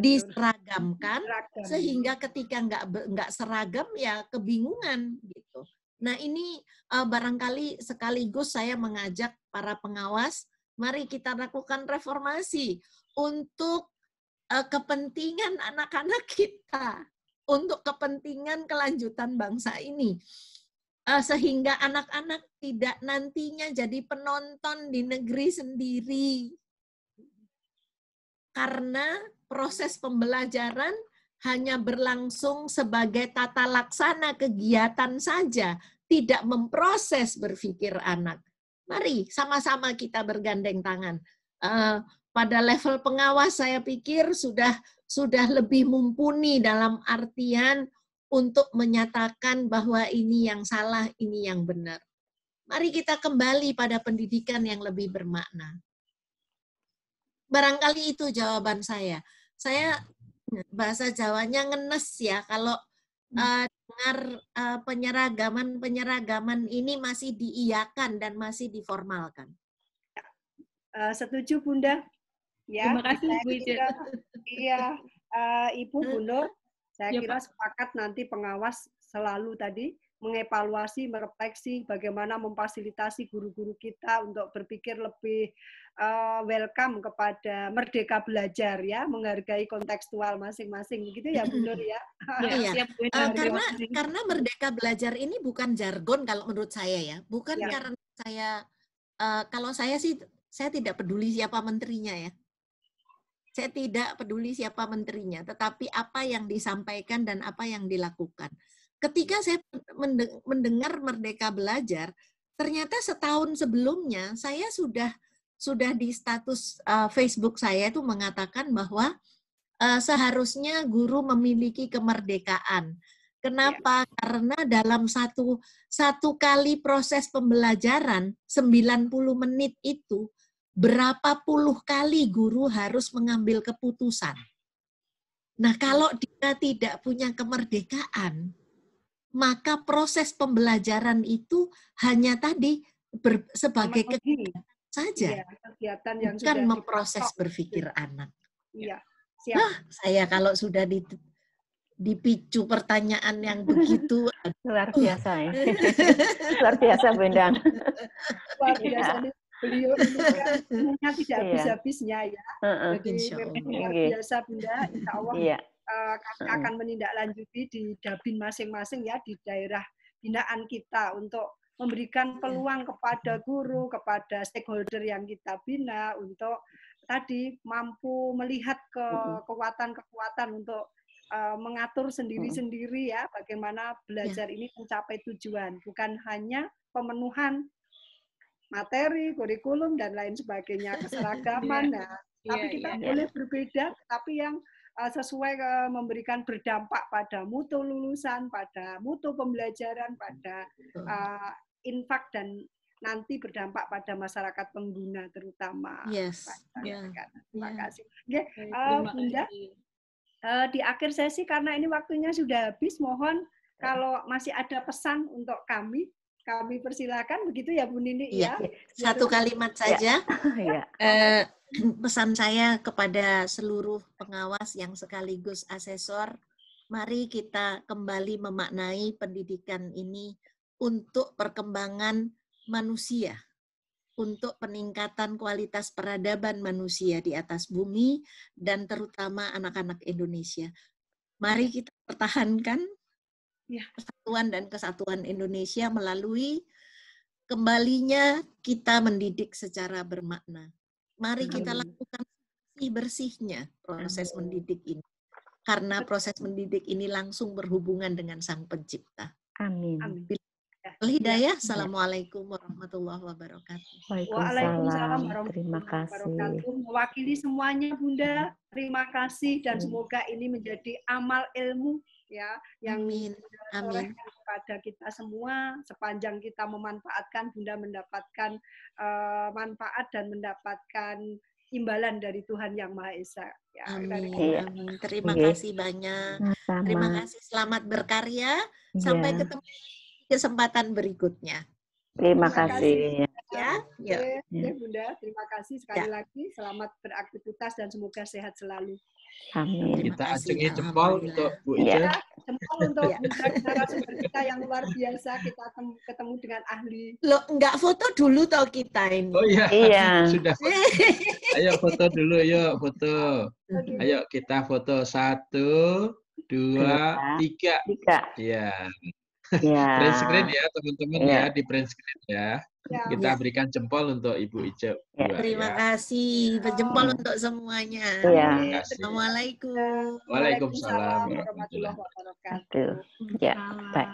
diseragamkan, sehingga ketika nggak seragam ya kebingungan gitu. Nah, ini barangkali sekaligus saya mengajak para pengawas, mari kita lakukan reformasi untuk kepentingan anak-anak kita, untuk kepentingan kelanjutan bangsa ini. Sehingga anak-anak tidak nantinya jadi penonton di negeri sendiri. Karena proses pembelajaran hanya berlangsung sebagai tata laksana kegiatan saja, tidak memproses berpikir anak. Mari sama-sama kita bergandeng tangan. Pada level pengawas saya pikir sudah lebih mumpuni dalam artian untuk menyatakan bahwa ini yang salah, ini yang benar. Mari kita kembali pada pendidikan yang lebih bermakna. Barangkali itu jawaban saya. Saya bahasa Jawanya ngenes ya, kalau dengar penyeragaman ini masih diiyakan dan masih diformalkan. Setuju Bunda? Ya. Terima kasih Bu Ica. Iya, Ibu Bu Nur, saya kira sepakat nanti pengawas selalu tadi mengevaluasi, merefleksi bagaimana memfasilitasi guru-guru kita untuk berpikir lebih welcome kepada merdeka belajar ya, menghargai kontekstual masing-masing, begitu ya Bu Nur ya. Iya. Karena merdeka belajar ini bukan jargon kalau menurut saya ya, bukan ya. Karena saya kalau saya sih saya tidak peduli siapa menterinya ya. Saya tidak peduli siapa menterinya, tetapi apa yang disampaikan dan apa yang dilakukan. Ketika saya mendengar Merdeka Belajar, ternyata setahun sebelumnya saya sudah di status Facebook saya itu mengatakan bahwa seharusnya guru memiliki kemerdekaan. Kenapa? Karena dalam satu kali proses pembelajaran 90 menit itu berapa puluh kali guru harus mengambil keputusan. Nah, kalau dia tidak punya kemerdekaan, maka proses pembelajaran itu hanya tadi sebagai kegiatan saja. Iya, kegiatan yang bukan sudah memproses dipatok. berpikir anak. Iya, siap. Saya kalau sudah dipicu pertanyaan yang begitu, luar biasa ya. Luar biasa Bu Endang. Luar biasa nih. Beliau ini kan ilmunya tidak habis-habisnya ya. Jadi memang luar biasa Bunda. Insya Allah kami akan menindaklanjuti di Dabin masing-masing ya, di daerah binaan kita untuk memberikan peluang kepada guru, kepada stakeholder yang kita bina untuk tadi mampu melihat kekuatan-kekuatan untuk mengatur sendiri-sendiri ya, bagaimana belajar ini mencapai tujuan, bukan hanya pemenuhan materi, kurikulum dan lain sebagainya, keseragaman. Nah, tapi kita boleh berbeda, tapi yang sesuai memberikan berdampak pada mutu lulusan, pada mutu pembelajaran, pada infak dan nanti berdampak pada masyarakat pengguna terutama. Terima kasih. Bunda, di akhir sesi karena ini waktunya sudah habis, mohon kalau masih ada pesan untuk kami persilakan, begitu ya Bu Nini ya. Satu kalimat saja. Pesan saya kepada seluruh pengawas yang sekaligus asesor, mari kita kembali memaknai pendidikan ini untuk perkembangan manusia, untuk peningkatan kualitas peradaban manusia di atas bumi, dan terutama anak-anak Indonesia. Mari kita pertahankan persatuan dan kesatuan Indonesia melalui kembalinya kita mendidik secara bermakna. Mari kita lakukan bersihnya proses mendidik ini. Karena proses mendidik ini langsung berhubungan dengan Sang Pencipta. Amin. Hidayah. Assalamualaikum warahmatullahi wabarakatuh. Waalaikumsalam Terima kasih. Mewakili semuanya Bunda, terima kasih dan semoga ini menjadi amal ilmu ya yang ditorehkan kepada kita semua. Sepanjang kita memanfaatkan, Bunda mendapatkan manfaat dan mendapatkan imbalan dari Tuhan Yang Maha Esa. Ya, amin. Terima kasih banyak. Terima kasih. Selamat berkarya. Sampai ketemu kesempatan berikutnya. Terima kasih. Ya, Bunda, terima kasih sekali lagi. Selamat beraktivitas dan semoga sehat selalu. Amin. Kita acungi jempol untuk Bu Ica. Jempol untuk narasumber kita yang luar biasa. Kita ketemu dengan ahli. Loh, enggak foto dulu toh kita ini. Oh iya. Sudah. Ayo foto dulu, yuk foto. Ayo kita foto 1, 2, 3. Iya. Print screen ya teman-teman ya, di print screen ya. Kita berikan jempol untuk Ibu Ica. Terima kasih, berjempol untuk semuanya. Assalamualaikum. Waalaikumsalam warahmatullahi wabarakatuh. Baik.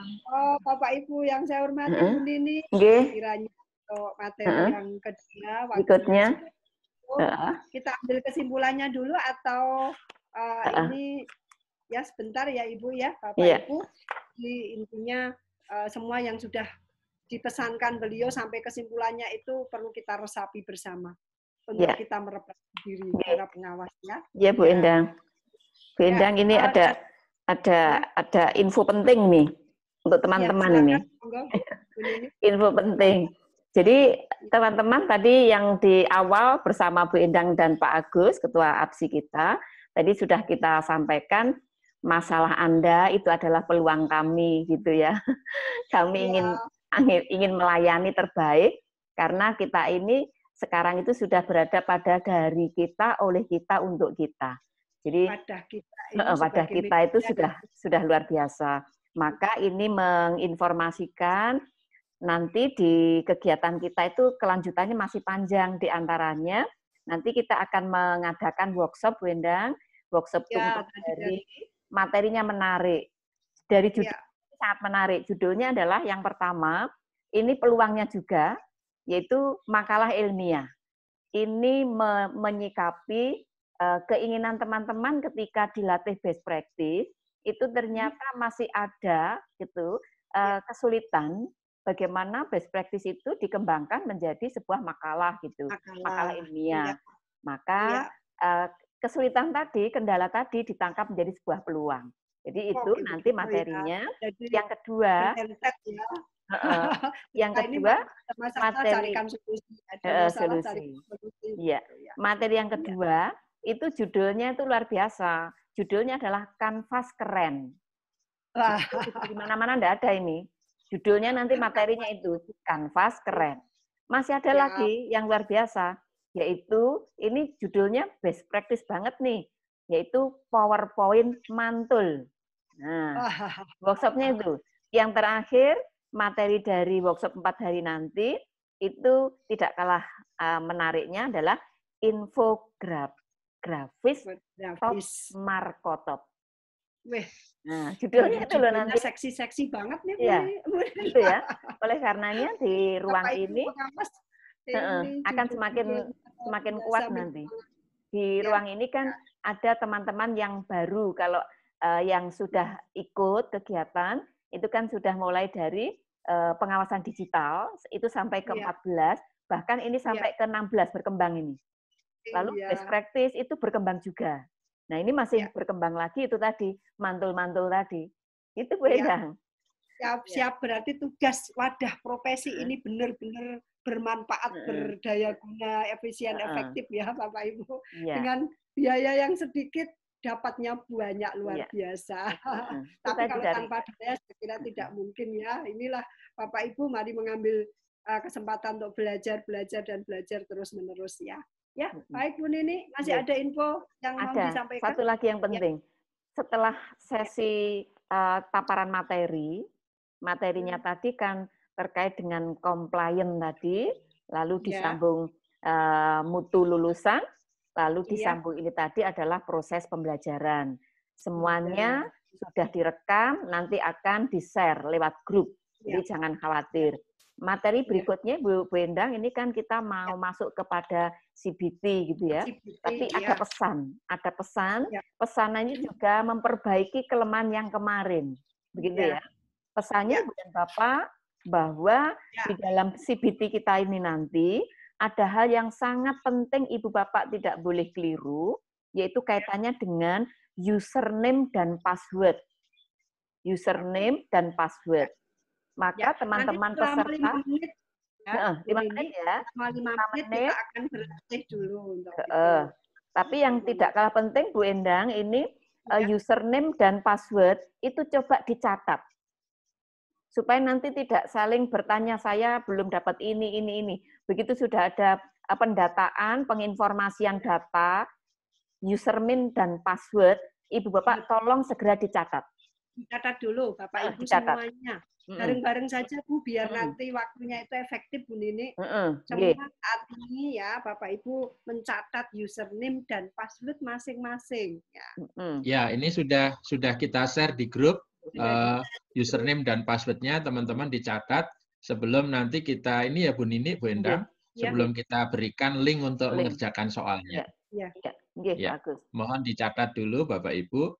Bapak Ibu yang saya hormati, Bu Nini, kiranya untuk materi yang kedua, berikutnya kita ambil kesimpulannya dulu atau ini ya sebentar ya Ibu ya, Bapak Ibu. Jadi intinya semua yang sudah dipesankan beliau sampai kesimpulannya itu perlu kita resapi bersama untuk kita merefleksi diri para pengawas ya. Iya Bu Endang. Bu Endang ini ada info penting nih untuk teman-teman ini. Info penting. Jadi teman-teman tadi yang di awal bersama Bu Endang dan Pak Agus, Ketua APSI kita, tadi sudah kita sampaikan masalah Anda itu adalah peluang kami gitu ya. Kami ingin melayani terbaik karena kita ini sekarang itu sudah berada pada dari kita, oleh kita, untuk kita. Jadi wadah kita itu sudah luar biasa. Maka ini menginformasikan nanti di kegiatan kita itu kelanjutannya masih panjang, di antaranya nanti kita akan mengadakan workshop, Bu Endang, workshop dari materinya menarik. Dari judul sangat menarik. Judulnya adalah yang pertama, ini peluangnya juga, yaitu makalah ilmiah. Ini menyikapi keinginan teman-teman ketika dilatih best practice, itu ternyata masih ada gitu kesulitan bagaimana best practice itu dikembangkan menjadi sebuah makalah gitu, makalah ilmiah. Maka kesulitan tadi, kendala tadi ditangkap menjadi sebuah peluang. Jadi itu nanti materinya. Yang kedua, Yang kedua, materi solusi. Ada masalah carikan solusi. Iya. Materi yang kedua itu judulnya itu luar biasa. Judulnya adalah Kanvas Keren. Di mana-mana enggak ada ini. Judulnya nanti materinya itu Kanvas Keren. Masih ada lagi yang luar biasa, yaitu ini judulnya best practice banget nih, yaitu PowerPoint mantul. Nah, workshopnya itu. Yang terakhir, materi dari workshop 4 hari nanti, itu tidak kalah menariknya adalah infografis top markotop. Nah, judulnya itu loh nanti. Seksi-seksi banget nih. Ya, gitu ya. Oleh karenanya di ruang ini akan semakin kuat nanti. Di ruang ini kan ada teman-teman yang baru. Kalau yang sudah ikut kegiatan, itu kan sudah mulai dari pengawasan digital, itu sampai ke 14, bahkan ini sampai ke 16 berkembang ini. Lalu best practice itu berkembang juga. Nah, ini masih berkembang lagi itu tadi, mantul-mantul tadi. Itu Bu Endang. Siap, berarti tugas wadah profesi ini benar-benar bermanfaat, berdaya guna, efisien, efektif ya Bapak Ibu. Dengan biaya yang sedikit, dapatnya banyak luar biasa. Tapi kalau tanpa biaya, saya kira tidak mungkin ya. Inilah Bapak Ibu, mari mengambil kesempatan untuk belajar terus-menerus ya. Ya, baik Bu Nini, masih ada info yang mau disampaikan? Satu lagi yang penting. Setelah sesi paparan materinya tadi kan terkait dengan compliance tadi, lalu disambung mutu lulusan, lalu disambung ini tadi adalah proses pembelajaran. Semuanya sudah direkam, nanti akan di-share lewat grup. Jadi jangan khawatir. Materi berikutnya Bu Endang, ini kan kita mau masuk kepada CBT gitu ya. Tapi ada pesan. Pesannya juga memperbaiki kelemahan yang kemarin. Begitu ya. Pesannya bukan Bapak bahwa di dalam CBT kita ini nanti ada hal yang sangat penting Ibu Bapak tidak boleh keliru, yaitu kaitannya dengan username dan password. Username dan password. Maka teman-teman peserta 5 menit ya. 5 menit kita akan berlatih dulu untuk tapi yang tidak kalah penting Bu Endang ini username dan password itu coba dicatat. Supaya nanti tidak saling bertanya saya belum dapat ini. Begitu sudah ada pendataan, penginformasian data, username dan password, Ibu Bapak tolong segera dicatat. Dicatat dulu Bapak Ibu semuanya. Bareng-bareng saja Bu, biar nanti waktunya itu efektif Bu Nini. Semua saat ini ya Bapak Ibu mencatat username dan password masing-masing. Ya, ini sudah kita share di grup username dan passwordnya teman-teman dicatat sebelum nanti kita ini ya Bu Nini, Bu Endang, sebelum kita berikan link untuk mengerjakan soalnya. Bagus. Mohon dicatat dulu Bapak Ibu.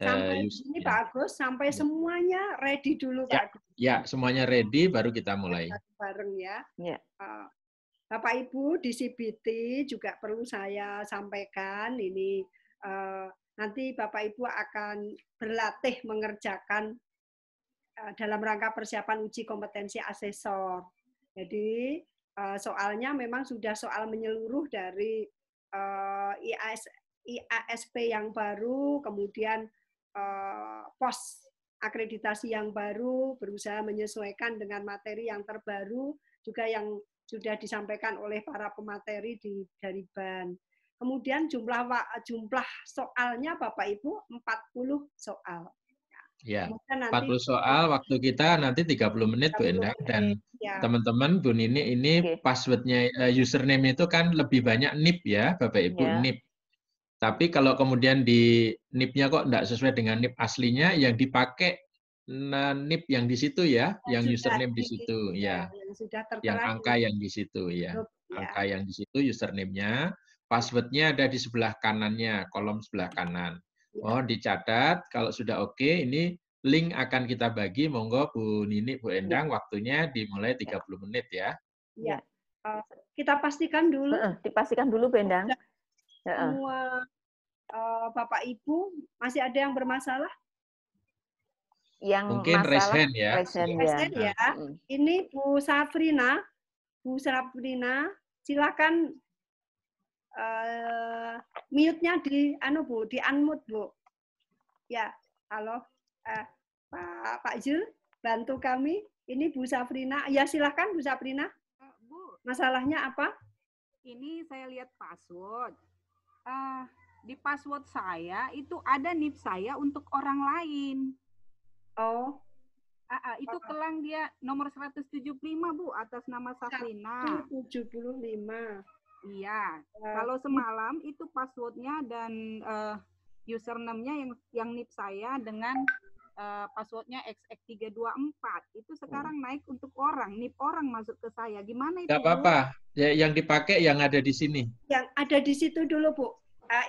Sampai ini Pak Agus, sampai semuanya ready dulu Pak Agus. Ya, semuanya ready, baru kita mulai. Bareng ya. Bapak Ibu di CBT juga perlu saya sampaikan ini nanti Bapak Ibu akan berlatih mengerjakan dalam rangka persiapan uji kompetensi asesor. Jadi soalnya memang sudah soal menyeluruh dari IASP yang baru, kemudian pos akreditasi yang baru, berusaha menyesuaikan dengan materi yang terbaru, juga yang sudah disampaikan oleh para pemateri dari BAN. Kemudian jumlah soalnya Bapak Ibu 40 soal. Ya, 40 soal, waktu kita nanti 30 menit Bu Endang, dan teman-teman Bu Nini ini passwordnya username itu kan lebih banyak NIP ya Bapak Ibu, NIP. Tapi kalau kemudian di NIP-nya kok enggak sesuai dengan NIP aslinya, yang dipakai NIP yang di situ ya, yang username di situ ya. Yang angka yang di situ ya. Angka yang di situ username-nya, password-nya ada di sebelah kanannya, kolom sebelah kanan. Mohon dicatat, kalau sudah oke, ini link akan kita bagi, monggo Bu Nini, Bu Endang, waktunya dimulai 30 menit ya. Ya. Kita pastikan dulu. Dipastikan dulu Bu Endang. Semua Bapak Ibu, masih ada yang bermasalah? yang mungkin raise masalah hand ya. raise hand Raise ya. hand ya. Ini Bu Safrina, silakan mute-nya di Bu, di unmute Bu. Ya, halo Pak Jul, bantu kami. Ini Bu Safrina. Ya silakan Bu Safrina. Bu, masalahnya apa? Ini saya lihat password. Di password saya itu ada NIP saya untuk orang lain. Oh. Itu kelang dia nomor 175 Bu atas nama Safrina. 175. Iya. Kalau semalam itu passwordnya dan username-nya yang NIP saya dengan passwordnya XX324 itu sekarang naik untuk orang, NIP orang masuk ke saya. Gimana itu? Nggak apa-apa. Ya, yang dipakai yang ada di sini. Yang ada di situ dulu, Bu.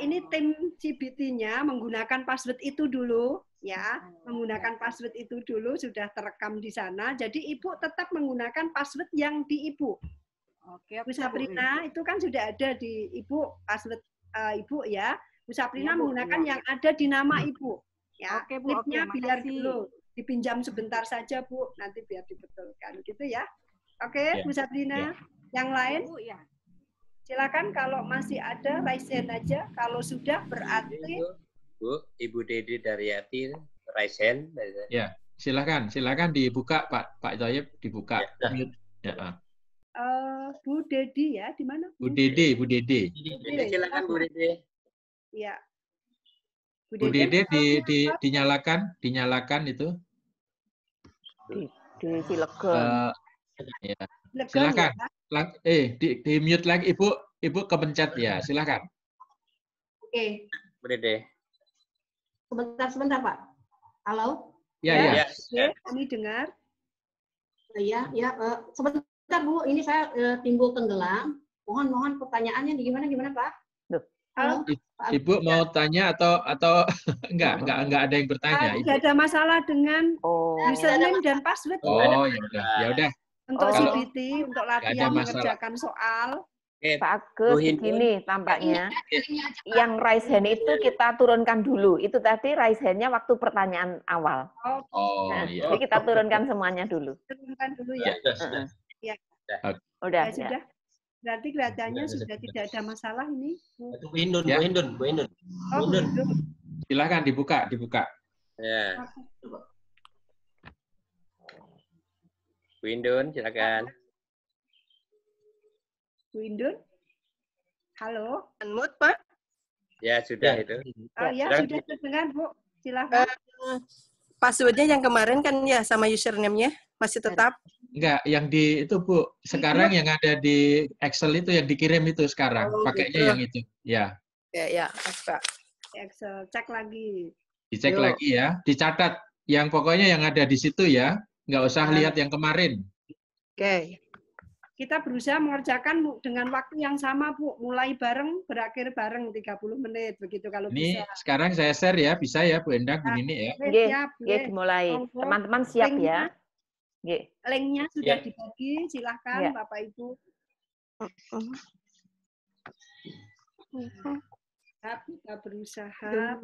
Ini tim CBT-nya menggunakan password itu dulu, ya. Menggunakan password itu dulu sudah terekam di sana. Jadi Ibu tetap menggunakan password yang di Ibu. Oke, Bu Sabrina itu kan sudah ada di Ibu password Ibu ya. Bu Sabrina ya, menggunakan yang ada di nama Ibu. Ya, oke, Bu. Oke, biar dulu dipinjam sebentar saja Bu, nanti biar dibetulkan gitu ya. Oke, Bu Sabrina. Yang lain? Bu, ya. Silakan kalau masih ada raise hand aja. Kalau sudah berarti Bu, Ibu Dede Daryati raise hand. Ya, silakan dibuka Pak Toyib dibuka. Ya. Bu Dedi ya, di mana? Bu Dede. Silakan Bu Dede. Iya. Bu Dede dinyalakan itu. Silakan. Ya. Silakan. Di mute lagi Ibu kepencet ya, silakan. Oke. Bu Dede. Sebentar Pak. Halo? Ya. Kami dengar. Ya. Sebentar Bu, ini saya timbul tenggelam. Mohon pertanyaannya gimana Pak? Halo? Ibu mau tanya atau enggak ada yang bertanya. Tidak ada masalah dengan username dan password. Oh, ya udah. Untuk CBT, untuk latihan mengerjakan soal. Pak Agus, begini tampaknya. Yang raise hand itu kita turunkan dulu. Itu tadi raise hand-nya waktu pertanyaan awal. Iya. Jadi kita turunkan semuanya dulu. Turunkan dulu ya. Ya. Udah. Ya, sudah. Berarti kelihatannya sudah tidak ada masalah ini. Bu Indun. Silakan dibuka. Ya. Bu Indun, silakan. Bu Indun? Halo? Unmute, Pak? Ya, sudah itu. Sudah terdengar, Bu. Silakan. Passwordnya yang kemarin kan ya sama username-nya masih tetap? Enggak, yang di itu Bu. Sekarang yang ada di Excel itu yang dikirim itu sekarang. Pakainya yang itu. Ya. Ya, Pak. Excel, cek lagi. Dicek lagi ya. Dicatat. Yang pokoknya yang ada di situ ya. Nggak usah lihat yang kemarin. Oke. Kita berusaha mengerjakan dengan waktu yang sama, Bu. Mulai bareng, berakhir bareng 30 menit. Begitu kalau ini bisa. Sekarang saya share ya. Bisa ya Bu Endang, Bu Nini ya. Siap, mulai. Teman-teman siap ya. Linknya sudah dibagi. Silahkan Bapak Ibu. Kita berusaha.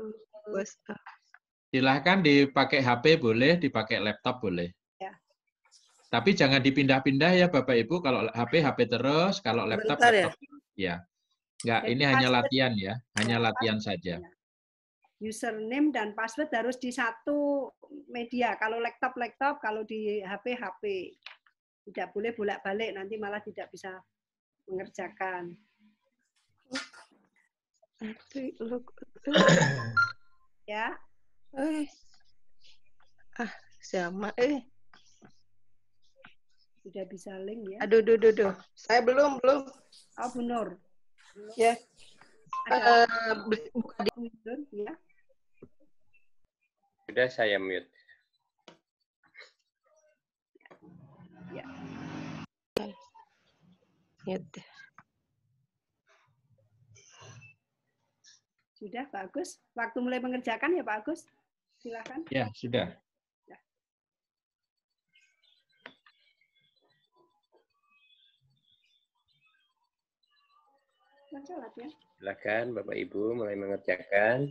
Silahkan dipakai HP boleh, dipakai laptop boleh. Ya. Tapi jangan dipindah-pindah ya Bapak Ibu. Kalau HP terus, kalau laptop ya. Enggak, ini hanya latihan ya. Hanya latihan saja. Username dan password harus di satu media. Kalau laptop, kalau di HP. Tidak boleh bolak-balik, nanti malah tidak bisa mengerjakan. Ya. Sama. Sudah bisa link ya. Aduh. Saya belum. Oh, Bu Nur. Ya. Buka di ya. Sudah saya mute. Ya. Mute. Sudah, Pak Agus. Waktu mulai mengerjakan ya, Pak Agus. Silakan. Ya, sudah. Silakan Bapak Ibu mulai mengerjakan.